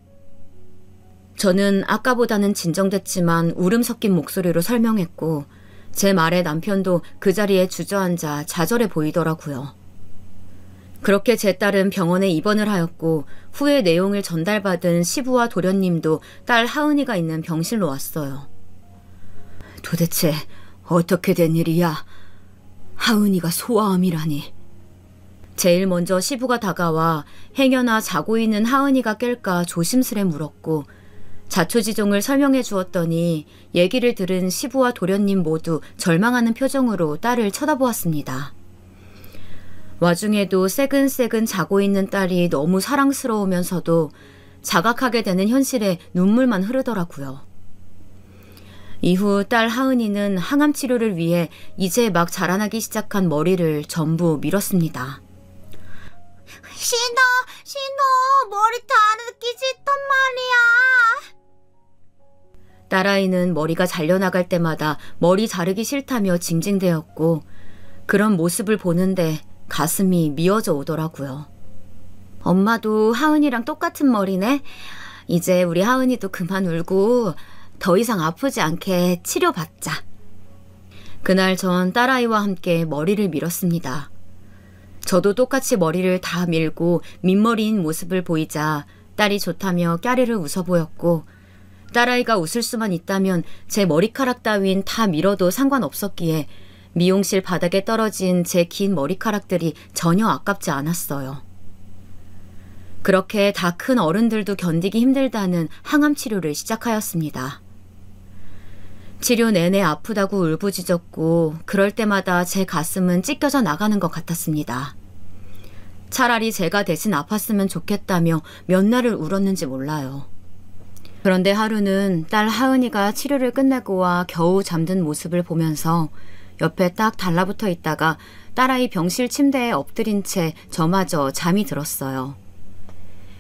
저는 아까보다는 진정됐지만 울음 섞인 목소리로 설명했고 제 말에 남편도 그 자리에 주저앉아 좌절해 보이더라고요. 그렇게 제 딸은 병원에 입원을 하였고 후에 내용을 전달받은 시부와 도련님도 딸 하은이가 있는 병실로 왔어요. 도대체 어떻게 된 일이야? 하은이가 소아암이라니. 제일 먼저 시부가 다가와 행여나 자고 있는 하은이가 깰까 조심스레 물었고 자초지종을 설명해 주었더니 얘기를 들은 시부와 도련님 모두 절망하는 표정으로 딸을 쳐다보았습니다. 와중에도 새근새근 자고 있는 딸이 너무 사랑스러우면서도 자각하게 되는 현실에 눈물만 흐르더라고요. 이후 딸 하은이는 항암 치료를 위해 이제 막 자라나기 시작한 머리를 전부 밀었습니다. 신호, 머리 자르기 싫단 말이야. 딸아이는 머리가 잘려나갈 때마다 머리 자르기 싫다며 징징대었고 그런 모습을 보는데 가슴이 미어져 오더라고요. 엄마도 하은이랑 똑같은 머리네. 이제 우리 하은이도 그만 울고 더 이상 아프지 않게 치료받자. 그날 전 딸아이와 함께 머리를 밀었습니다. 저도 똑같이 머리를 다 밀고 민머리인 모습을 보이자 딸이 좋다며 까르르 웃어 보였고 딸아이가 웃을 수만 있다면 제 머리카락 따윈 다 밀어도 상관없었기에 미용실 바닥에 떨어진 제 긴 머리카락들이 전혀 아깝지 않았어요. 그렇게 다 큰 어른들도 견디기 힘들다는 항암 치료를 시작하였습니다. 치료 내내 아프다고 울부짖었고 그럴 때마다 제 가슴은 찢겨져 나가는 것 같았습니다. 차라리 제가 대신 아팠으면 좋겠다며 몇 날을 울었는지 몰라요. 그런데 하루는 딸 하은이가 치료를 끝내고 와 겨우 잠든 모습을 보면서 옆에 딱 달라붙어 있다가 딸아이 병실 침대에 엎드린 채 저마저 잠이 들었어요.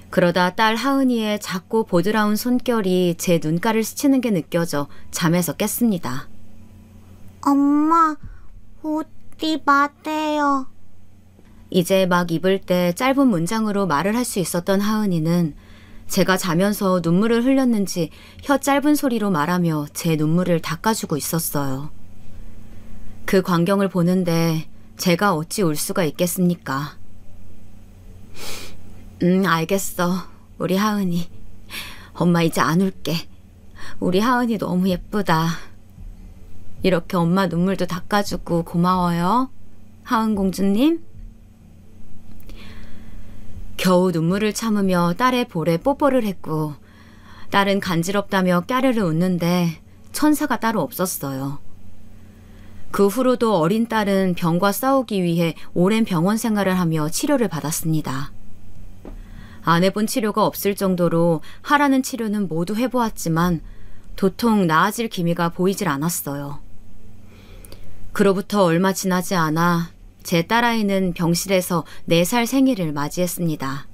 그러다 딸 하은이의 작고 보드라운 손결이 제 눈가를 스치는 게 느껴져 잠에서 깼습니다. 엄마, 웃지 마세요. 이제 막 입을 때 짧은 문장으로 말을 할 수 있었던 하은이는 제가 자면서 눈물을 흘렸는지 혀 짧은 소리로 말하며 제 눈물을 닦아주고 있었어요. 그 광경을 보는데 제가 어찌 울 수가 있겠습니까? 알겠어. 우리 하은이. 엄마 이제 안 울게. 우리 하은이 너무 예쁘다. 이렇게 엄마 눈물도 닦아주고 고마워요. 하은 공주님. 겨우 눈물을 참으며 딸의 볼에 뽀뽀를 했고 딸은 간지럽다며 까르르 웃는데 천사가 따로 없었어요. 그 후로도 어린 딸은 병과 싸우기 위해 오랜 병원 생활을 하며 치료를 받았습니다. 안 해본 치료가 없을 정도로 하라는 치료는 모두 해보았지만 도통 나아질 기미가 보이질 않았어요. 그로부터 얼마 지나지 않아 제 딸아이는 병실에서 4살 생일을 맞이했습니다.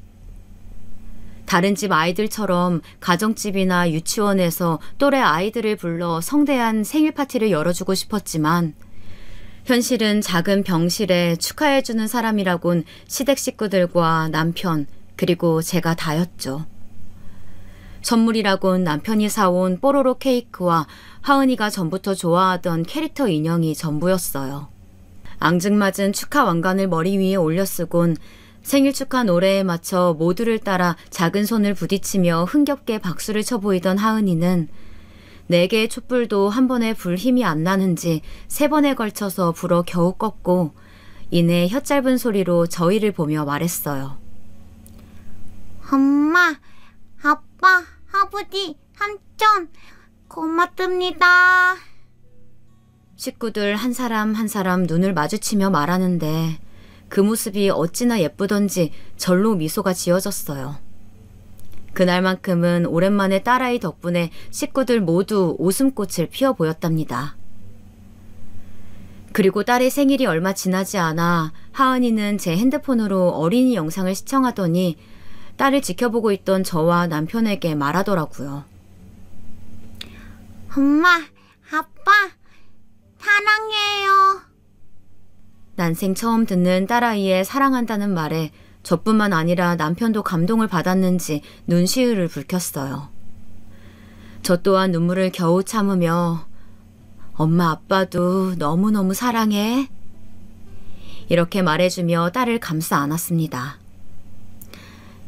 다른 집 아이들처럼 가정집이나 유치원에서 또래 아이들을 불러 성대한 생일 파티를 열어주고 싶었지만 현실은 작은 병실에 축하해주는 사람이라곤 시댁 식구들과 남편 그리고 제가 다였죠. 선물이라곤 남편이 사온 뽀로로 케이크와 하은이가 전부터 좋아하던 캐릭터 인형이 전부였어요. 앙증맞은 축하 왕관을 머리 위에 올려쓰곤 생일 축하 노래에 맞춰 모두를 따라 작은 손을 부딪히며 흥겹게 박수를 쳐 보이던 하은이는 4개의 촛불도 한 번에 불 힘이 안 나는지 3번에 걸쳐서 불어 겨우 껐고 이내 혀 짧은 소리로 저희를 보며 말했어요. 엄마, 아빠, 아버지, 삼촌, 고맙습니다. 식구들 한 사람 한 사람 눈을 마주치며 말하는데 그 모습이 어찌나 예쁘던지 절로 미소가 지어졌어요. 그날만큼은 오랜만에 딸아이 덕분에 식구들 모두 웃음꽃을 피워 보였답니다. 그리고 딸의 생일이 얼마 지나지 않아 하은이는 제 핸드폰으로 어린이 영상을 시청하더니 딸을 지켜보고 있던 저와 남편에게 말하더라고요. 엄마, 아빠, 사랑해요. 난생 처음 듣는 딸아이의 사랑한다는 말에 저뿐만 아니라 남편도 감동을 받았는지 눈시울을 붉혔어요. 저 또한 눈물을 겨우 참으며 엄마 아빠도 너무너무 사랑해. 이렇게 말해주며 딸을 감싸 안았습니다.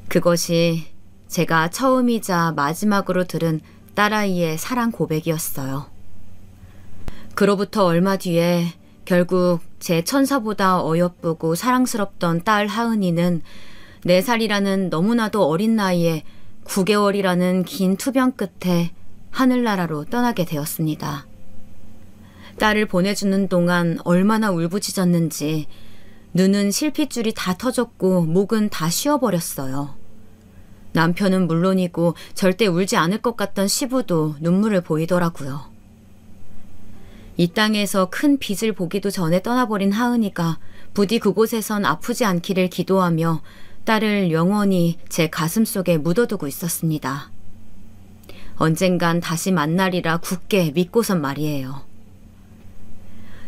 그것이 제가 처음이자 마지막으로 들은 딸아이의 사랑 고백이었어요. 그로부터 얼마 뒤에 결국 제 천사보다 어여쁘고 사랑스럽던 딸 하은이는 4살이라는 너무나도 어린 나이에 9개월이라는 긴 투병 끝에 하늘나라로 떠나게 되었습니다. 딸을 보내주는 동안 얼마나 울부짖었는지 눈은 실핏줄이 다 터졌고 목은 다 쉬어버렸어요. 남편은 물론이고 절대 울지 않을 것 같던 시부도 눈물을 보이더라고요. 이 땅에서 큰 빛을 보기도 전에 떠나버린 하은이가 부디 그곳에선 아프지 않기를 기도하며 딸을 영원히 제 가슴속에 묻어두고 있었습니다. 언젠간 다시 만나리라 굳게 믿고선 말이에요.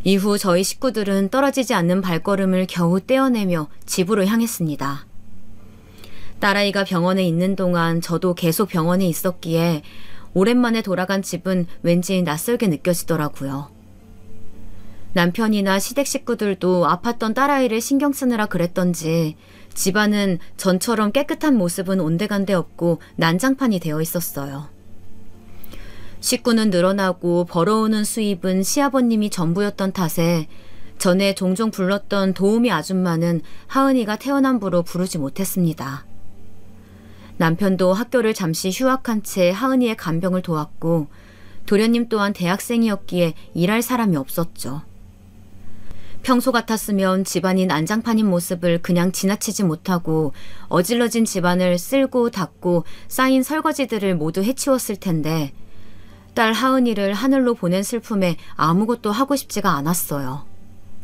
이후 저희 식구들은 떨어지지 않는 발걸음을 겨우 떼어내며 집으로 향했습니다. 딸아이가 병원에 있는 동안 저도 계속 병원에 있었기에 오랜만에 돌아간 집은 왠지 낯설게 느껴지더라고요. 남편이나 시댁 식구들도 아팠던 딸아이를 신경 쓰느라 그랬던지 집안은 전처럼 깨끗한 모습은 온데간데 없고 난장판이 되어 있었어요. 식구는 늘어나고 벌어오는 수입은 시아버님이 전부였던 탓에 전에 종종 불렀던 도우미 아줌마는 하은이가 태어난 부로 부르지 못했습니다. 남편도 학교를 잠시 휴학한 채 하은이의 간병을 도왔고 도련님 또한 대학생이었기에 일할 사람이 없었죠. 평소 같았으면 집안이 난장판인 모습을 그냥 지나치지 못하고 어질러진 집안을 쓸고 닦고 쌓인 설거지들을 모두 해치웠을 텐데 딸 하은이를 하늘로 보낸 슬픔에 아무것도 하고 싶지가 않았어요.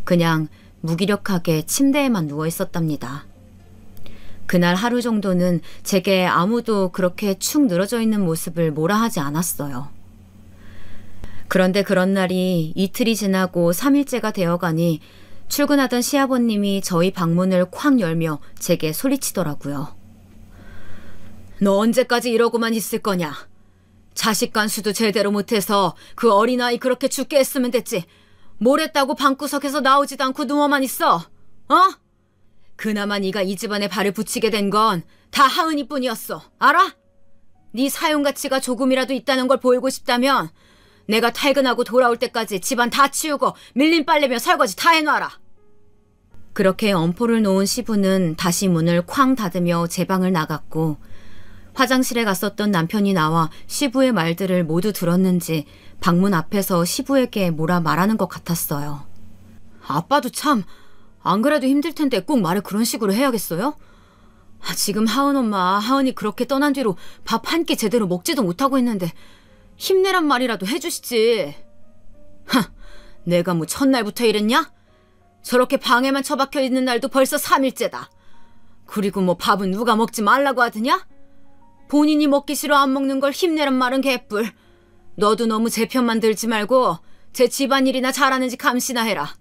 그냥 무기력하게 침대에만 누워 있었답니다. 그날 하루 정도는 제게 아무도 그렇게 축 늘어져 있는 모습을 뭐라 하지 않았어요. 그런데 그런 날이 이틀이 지나고 3일째가 되어가니 출근하던 시아버님이 저희 방문을 쾅 열며 제게 소리치더라고요. 너 언제까지 이러고만 있을 거냐? 자식 간수도 제대로 못해서 그 어린아이 그렇게 죽게 했으면 됐지. 뭘 했다고 방구석에서 나오지도 않고 누워만 있어? 어? 그나마 네가 이 집안에 발을 붙이게 된 건 다 하은이뿐이었어. 알아? 네 사용 가치가 조금이라도 있다는 걸 보이고 싶다면 내가 퇴근하고 돌아올 때까지 집안 다 치우고 밀린 빨래며 설거지 다 해놔라. 그렇게 엄포를 놓은 시부는 다시 문을 쾅 닫으며 제 방을 나갔고 화장실에 갔었던 남편이 나와 시부의 말들을 모두 들었는지 방문 앞에서 시부에게 뭐라 말하는 것 같았어요. 아빠도 참 안 그래도 힘들 텐데 꼭 말을 그런 식으로 해야겠어요? 지금 하은 엄마, 하은이 그렇게 떠난 뒤로 밥 한 끼 제대로 먹지도 못하고 있는데 힘내란 말이라도 해주시지. 내가 뭐 첫날부터 이랬냐? 저렇게 방에만 처박혀 있는 날도 벌써 3일째다. 그리고 뭐 밥은 누가 먹지 말라고 하더냐? 본인이 먹기 싫어 안 먹는 걸 힘내란 말은 개뿔. 너도 너무 제 편만 들지 말고 제 집안일이나 잘하는지 감시나 해라.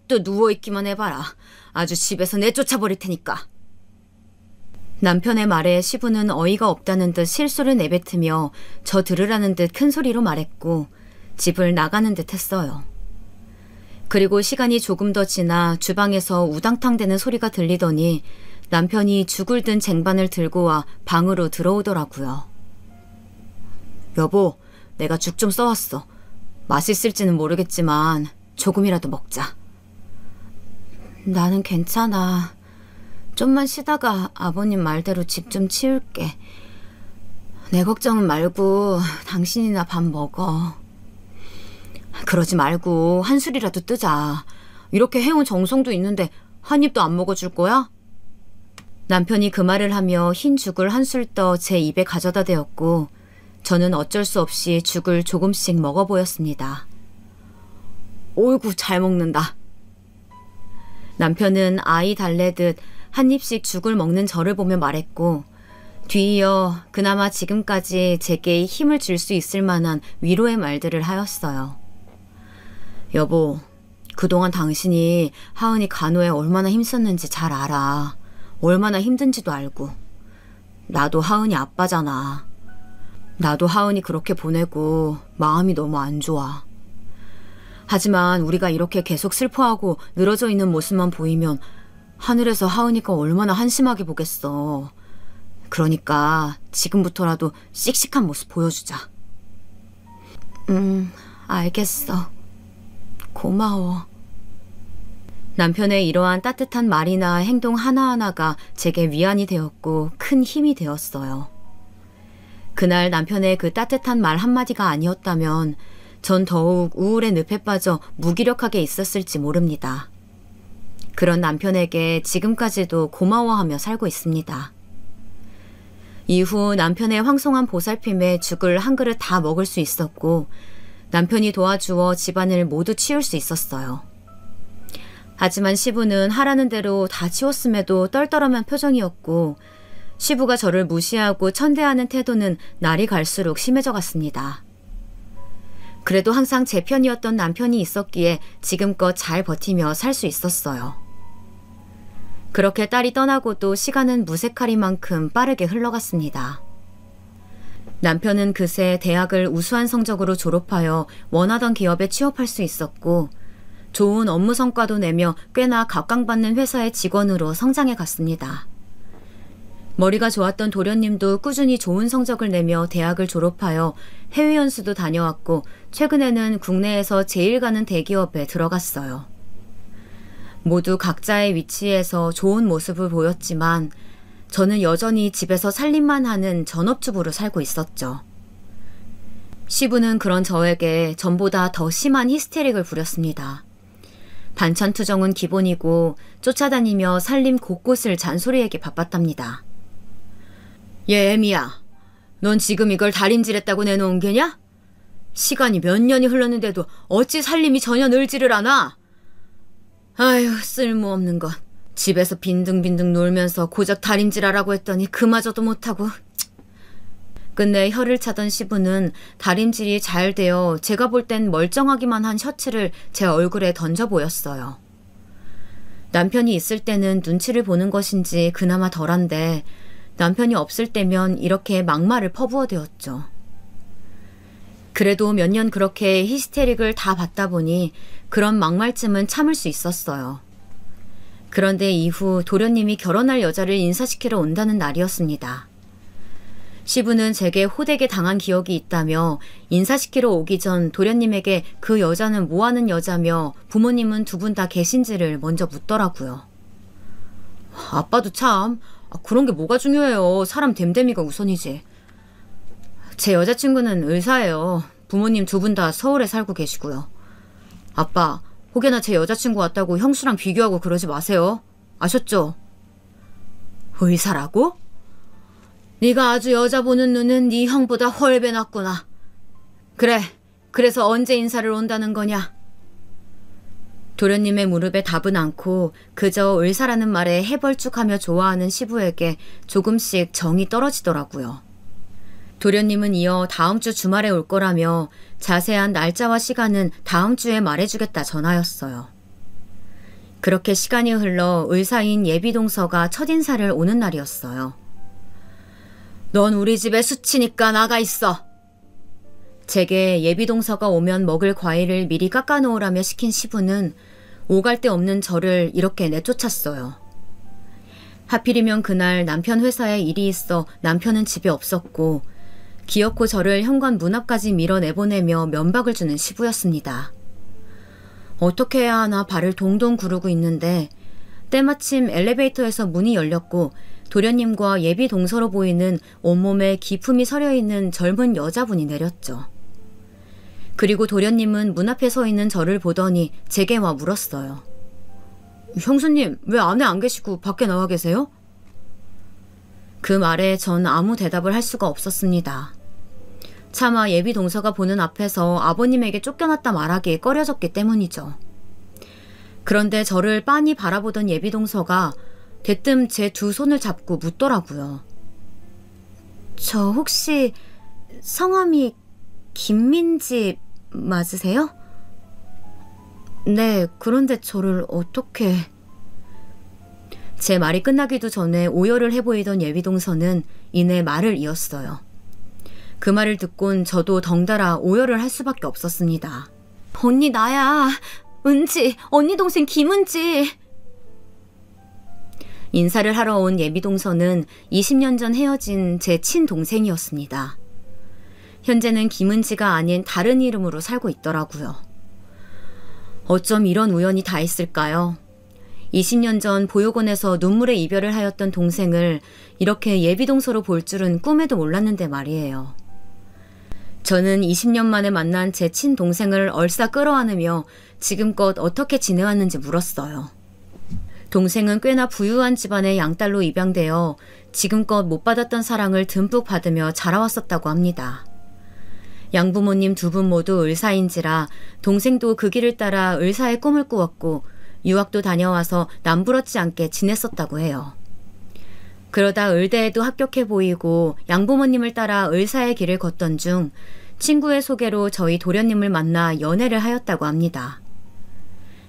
또 누워있기만 해봐라. 아주 집에서 내쫓아버릴 테니까. 남편의 말에 시부는 어이가 없다는 듯 실수를 내뱉으며 저 들으라는 듯 큰 소리로 말했고 집을 나가는 듯 했어요. 그리고 시간이 조금 더 지나 주방에서 우당탕대는 소리가 들리더니 남편이 죽을 든 쟁반을 들고 와 방으로 들어오더라고요. 여보, 내가 죽 좀 써왔어. 맛있을지는 모르겠지만 조금이라도 먹자. 나는 괜찮아. 좀만 쉬다가 아버님 말대로 집 좀 치울게. 내 걱정은 말고 당신이나 밥 먹어. 그러지 말고 한술이라도 뜨자. 이렇게 해온 정성도 있는데 한 입도 안 먹어줄 거야? 남편이 그 말을 하며 흰 죽을 한술 떠 제 입에 가져다 대었고 저는 어쩔 수 없이 죽을 조금씩 먹어 보였습니다. 어이구, 잘 먹는다. 남편은 아이 달래듯 한 입씩 죽을 먹는 저를 보며 말했고 뒤이어 그나마 지금까지 제게 힘을 줄 수 있을 만한 위로의 말들을 하였어요. 여보, 그동안 당신이 하은이 간호에 얼마나 힘썼는지 잘 알아. 얼마나 힘든지도 알고. 나도 하은이 아빠잖아. 나도 하은이 그렇게 보내고 마음이 너무 안 좋아. 하지만 우리가 이렇게 계속 슬퍼하고 늘어져 있는 모습만 보이면 하늘에서 하은이가 얼마나 한심하게 보겠어. 그러니까 지금부터라도 씩씩한 모습 보여주자. 알겠어. 고마워. 남편의 이러한 따뜻한 말이나 행동 하나하나가 제게 위안이 되었고 큰 힘이 되었어요. 그날 남편의 그 따뜻한 말 한마디가 아니었다면 전 더욱 우울의 늪에 빠져 무기력하게 있었을지 모릅니다. 그런 남편에게 지금까지도 고마워하며 살고 있습니다. 이후 남편의 황송한 보살핌에 죽을 한 그릇 다 먹을 수 있었고 남편이 도와주어 집안을 모두 치울 수 있었어요. 하지만 시부는 하라는 대로 다 치웠음에도 떨떠름한 표정이었고 시부가 저를 무시하고 천대하는 태도는 날이 갈수록 심해져 갔습니다. 그래도 항상 제 편이었던 남편이 있었기에 지금껏 잘 버티며 살 수 있었어요. 그렇게 딸이 떠나고도 시간은 무색하리만큼 빠르게 흘러갔습니다. 남편은 그새 대학을 우수한 성적으로 졸업하여 원하던 기업에 취업할 수 있었고 좋은 업무 성과도 내며 꽤나 각광받는 회사의 직원으로 성장해 갔습니다. 머리가 좋았던 도련님도 꾸준히 좋은 성적을 내며 대학을 졸업하여 해외 연수도 다녀왔고 최근에는 국내에서 제일 가는 대기업에 들어갔어요. 모두 각자의 위치에서 좋은 모습을 보였지만 저는 여전히 집에서 살림만 하는 전업주부로 살고 있었죠. 시부는 그런 저에게 전보다 더 심한 히스테릭을 부렸습니다. 반찬 투정은 기본이고 쫓아다니며 살림 곳곳을 잔소리에게 바빴답니다. 얘 애미야, 넌 지금 이걸 다림질했다고 내놓은 게냐? 시간이 몇 년이 흘렀는데도 어찌 살림이 전혀 늘지를 않아? 아휴, 쓸모없는 것. 집에서 빈둥빈둥 놀면서 고작 다림질하라고 했더니 그마저도 못하고. 끝내 혀를 차던 시부는 다림질이 잘 되어 제가 볼 땐 멀쩡하기만 한 셔츠를 제 얼굴에 던져 보였어요. 남편이 있을 때는 눈치를 보는 것인지 그나마 덜한데 남편이 없을 때면 이렇게 막말을 퍼부어대었죠. 그래도 몇 년 그렇게 히스테릭을 다 받다 보니 그런 막말쯤은 참을 수 있었어요. 그런데 이후 도련님이 결혼할 여자를 인사시키러 온다는 날이었습니다. 시부는 제게 호되게 당한 기억이 있다며 인사시키러 오기 전 도련님에게 그 여자는 뭐하는 여자며 부모님은 두 분 다 계신지를 먼저 묻더라고요. 아빠도 참, 그런 게 뭐가 중요해요. 사람 됨됨이가 우선이지. 제 여자친구는 의사예요. 부모님 두 분 다 서울에 살고 계시고요. 아빠, 혹여나 제 여자친구 왔다고 형수랑 비교하고 그러지 마세요. 아셨죠? 의사라고? 네가 아주 여자 보는 눈은 네 형보다 훨배 낫구나. 그래, 그래서 언제 인사를 온다는 거냐? 도련님의 무릎에 답은 않고 그저 의사라는 말에 해벌쭉하며 좋아하는 시부에게 조금씩 정이 떨어지더라고요. 도련님은 이어 다음 주 주말에 올 거라며 자세한 날짜와 시간은 다음 주에 말해주겠다 전하였어요. 그렇게 시간이 흘러 의사인 예비동서가 첫인사를 오는 날이었어요. 넌 우리 집에 수치니까 나가 있어. 제게 예비동서가 오면 먹을 과일을 미리 깎아놓으라며 시킨 시부는 오갈 데 없는 저를 이렇게 내쫓았어요. 하필이면 그날 남편 회사에 일이 있어 남편은 집에 없었고 기어코 저를 현관 문 앞까지 밀어내보내며 면박을 주는 시부였습니다. 어떻게 해야 하나 발을 동동 구르고 있는데 때마침 엘리베이터에서 문이 열렸고 도련님과 예비 동서로 보이는 온몸에 기품이 서려있는 젊은 여자분이 내렸죠. 그리고 도련님은 문 앞에 서 있는 저를 보더니 제게 와 물었어요. 형수님, 왜 안에 안 계시고 밖에 나와 계세요? 그 말에 전 아무 대답을 할 수가 없었습니다. 차마 예비 동서가 보는 앞에서 아버님에게 쫓겨났다 말하기에 꺼려졌기 때문이죠. 그런데 저를 빤히 바라보던 예비 동서가 대뜸 제 두 손을 잡고 묻더라고요. 저 혹시 성함이 김민지 맞으세요? 네, 그런데 저를 어떻게... 제 말이 끝나기도 전에 오열을 해보이던 예비동서는 이내 말을 이었어요. 그 말을 듣곤 저도 덩달아 오열을 할 수밖에 없었습니다. 언니 나야. 은지, 언니 동생 김은지. 인사를 하러 온 예비동서는 20년 전 헤어진 제 친동생이었습니다. 현재는 김은지가 아닌 다른 이름으로 살고 있더라고요. 어쩜 이런 우연이 다 있을까요? 20년 전 보육원에서 눈물의 이별을 하였던 동생을 이렇게 예비동서로 볼 줄은 꿈에도 몰랐는데 말이에요. 저는 20년 만에 만난 제 친동생을 얼싸 끌어안으며 지금껏 어떻게 지내왔는지 물었어요. 동생은 꽤나 부유한 집안의 양딸로 입양되어 지금껏 못 받았던 사랑을 듬뿍 받으며 자라왔었다고 합니다. 양부모님 두 분 모두 의사인지라 동생도 그 길을 따라 의사의 꿈을 꾸었고 유학도 다녀와서 남부럽지 않게 지냈었다고 해요. 그러다 의대에도 합격해 보이고 양부모님을 따라 의사의 길을 걷던 중 친구의 소개로 저희 도련님을 만나 연애를 하였다고 합니다.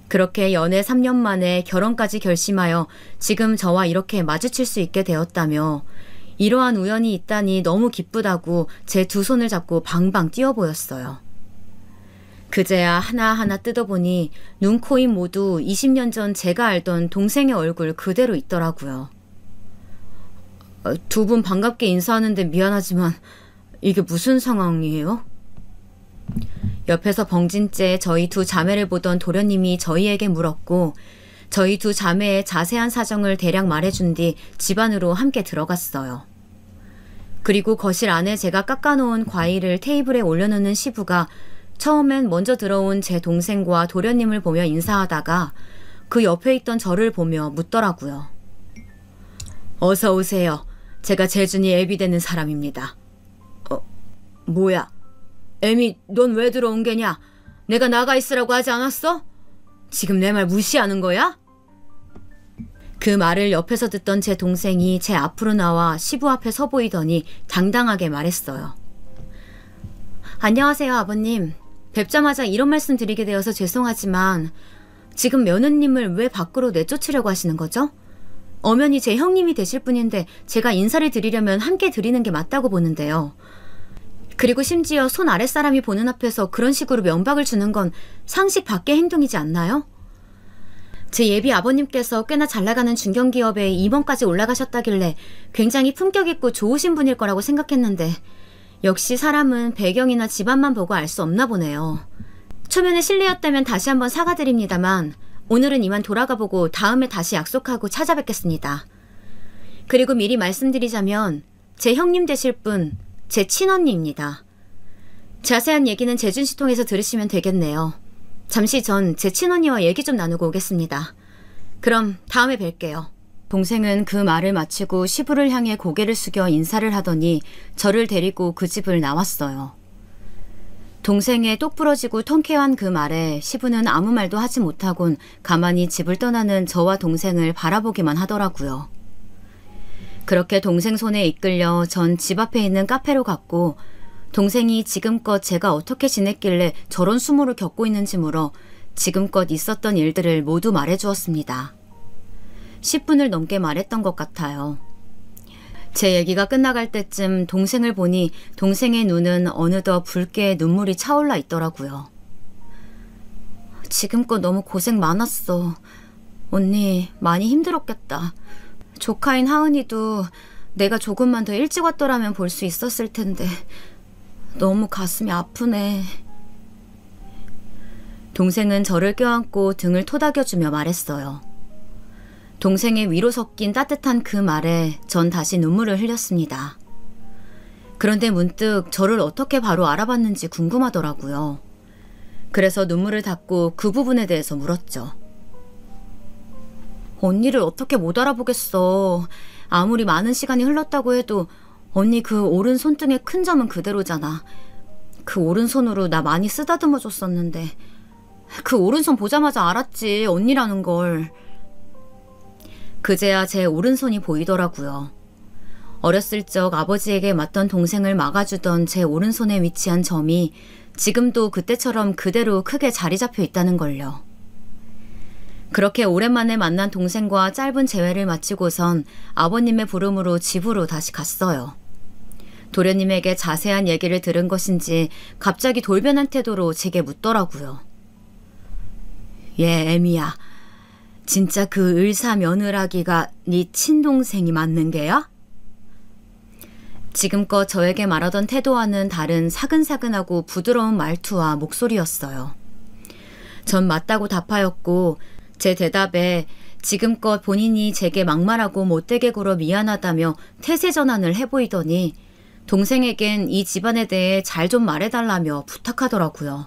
그렇게 연애 3년 만에 결혼까지 결심하여 지금 저와 이렇게 마주칠 수 있게 되었다며 이러한 우연이 있다니 너무 기쁘다고 제 두 손을 잡고 방방 뛰어 보였어요. 그제야 하나하나 뜯어보니 눈, 코, 입 모두 20년 전 제가 알던 동생의 얼굴 그대로 있더라고요. 두 분 반갑게 인사하는데 미안하지만 이게 무슨 상황이에요? 옆에서 벙진째 저희 두 자매를 보던 도련님이 저희에게 물었고 저희 두 자매의 자세한 사정을 대략 말해준 뒤 집 안으로 함께 들어갔어요. 그리고 거실 안에 제가 깎아놓은 과일을 테이블에 올려놓는 시부가 처음엔 먼저 들어온 제 동생과 도련님을 보며 인사하다가 그 옆에 있던 저를 보며 묻더라고요. 어서 오세요. 제가 재준이 애비 되는 사람입니다. 뭐야? 애미, 넌 왜 들어온 게냐? 내가 나가 있으라고 하지 않았어? 지금 내 말 무시하는 거야? 그 말을 옆에서 듣던 제 동생이 제 앞으로 나와 시부 앞에 서 보이더니 당당하게 말했어요. 안녕하세요, 아버님. 뵙자마자 이런 말씀 드리게 되어서 죄송하지만 지금 며느님을 왜 밖으로 내쫓으려고 하시는 거죠? 엄연히 제 형님이 되실 분인데 제가 인사를 드리려면 함께 드리는 게 맞다고 보는데요. 그리고 심지어 손 아랫사람이 보는 앞에서 그런 식으로 면박을 주는 건 상식 밖의 행동이지 않나요? 제 예비 아버님께서 꽤나 잘나가는 중견기업에 임원까지 올라가셨다길래 굉장히 품격 있고 좋으신 분일 거라고 생각했는데 역시 사람은 배경이나 집안만 보고 알 수 없나 보네요. 초면에 실례였다면 다시 한번 사과드립니다만 오늘은 이만 돌아가보고 다음에 다시 약속하고 찾아뵙겠습니다. 그리고 미리 말씀드리자면 제 형님 되실 분 제 친언니입니다. 자세한 얘기는 재준씨 통해서 들으시면 되겠네요. 잠시 전 제 친언니와 얘기 좀 나누고 오겠습니다. 그럼 다음에 뵐게요. 동생은 그 말을 마치고 시부를 향해 고개를 숙여 인사를 하더니 저를 데리고 그 집을 나왔어요. 동생의 똑부러지고 통쾌한 그 말에 시부는 아무 말도 하지 못하곤 가만히 집을 떠나는 저와 동생을 바라보기만 하더라고요. 그렇게 동생 손에 이끌려 전 집 앞에 있는 카페로 갔고 동생이 지금껏 제가 어떻게 지냈길래 저런 수모를 겪고 있는지 물어 지금껏 있었던 일들을 모두 말해주었습니다. 10분을 넘게 말했던 것 같아요. 제 얘기가 끝나갈 때쯤 동생을 보니 동생의 눈은 어느덧 붉게 눈물이 차올라 있더라고요. 지금껏 너무 고생 많았어. 언니 많이 힘들었겠다. 조카인 하은이도 내가 조금만 더 일찍 왔더라면 볼 수 있었을 텐데 너무 가슴이 아프네. 동생은 저를 껴안고 등을 토닥여주며 말했어요. 동생의 위로 섞인 따뜻한 그 말에 전 다시 눈물을 흘렸습니다. 그런데 문득 저를 어떻게 바로 알아봤는지 궁금하더라고요. 그래서 눈물을 닦고 그 부분에 대해서 물었죠. 언니를 어떻게 못 알아보겠어. 아무리 많은 시간이 흘렀다고 해도 언니 그 오른 손등의 큰 점은 그대로잖아. 그 오른손으로 나 많이 쓰다듬어 줬었는데 그 오른손 보자마자 알았지, 언니라는 걸. 그제야 제 오른손이 보이더라고요. 어렸을 적 아버지에게 맞던 동생을 막아주던 제 오른손에 위치한 점이 지금도 그때처럼 그대로 크게 자리 잡혀 있다는 걸요. 그렇게 오랜만에 만난 동생과 짧은 재회를 마치고선 아버님의 부름으로 집으로 다시 갔어요. 도련님에게 자세한 얘기를 들은 것인지 갑자기 돌변한 태도로 제게 묻더라고요. 예, 애미야. 진짜 그 을사 며느라기가 네 친동생이 맞는 게야? 지금껏 저에게 말하던 태도와는 다른 사근사근하고 부드러운 말투와 목소리였어요. 전 맞다고 답하였고 제 대답에 지금껏 본인이 제게 막말하고 못되게 굴어 미안하다며 태세 전환을 해보이더니 동생에겐 이 집안에 대해 잘 좀 말해달라며 부탁하더라고요.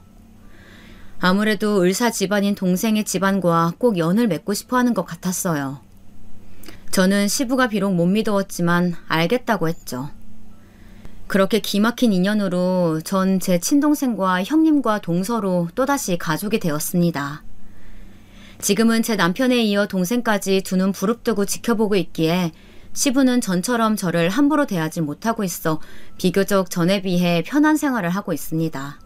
아무래도 을사 집안인 동생의 집안과 꼭 연을 맺고 싶어하는 것 같았어요. 저는 시부가 비록 못 믿어왔지만 알겠다고 했죠. 그렇게 기막힌 인연으로 전 제 친동생과 형님과 동서로 또다시 가족이 되었습니다. 지금은 제 남편에 이어 동생까지 두 눈 부릅뜨고 지켜보고 있기에 시부는 전처럼 저를 함부로 대하지 못하고 있어 비교적 전에 비해 편한 생활을 하고 있습니다.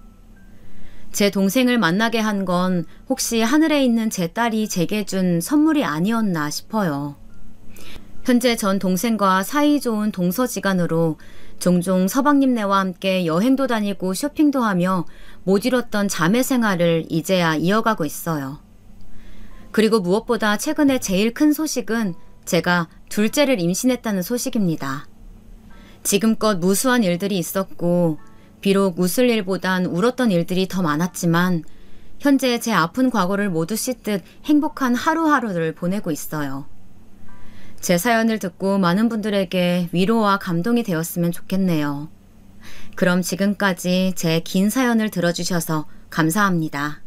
제 동생을 만나게 한 건 혹시 하늘에 있는 제 딸이 제게 준 선물이 아니었나 싶어요. 현재 전 동생과 사이 좋은 동서지간으로 종종 서방님네와 함께 여행도 다니고 쇼핑도 하며 못 이뤘던 자매 생활을 이제야 이어가고 있어요. 그리고 무엇보다 최근에 제일 큰 소식은 제가 둘째를 임신했다는 소식입니다. 지금껏 무수한 일들이 있었고 비록 웃을 일보단 울었던 일들이 더 많았지만 현재 제 아픈 과거를 모두 씻듯 행복한 하루하루를 보내고 있어요. 제 사연을 듣고 많은 분들에게 위로와 감동이 되었으면 좋겠네요. 그럼 지금까지 제 긴 사연을 들어주셔서 감사합니다.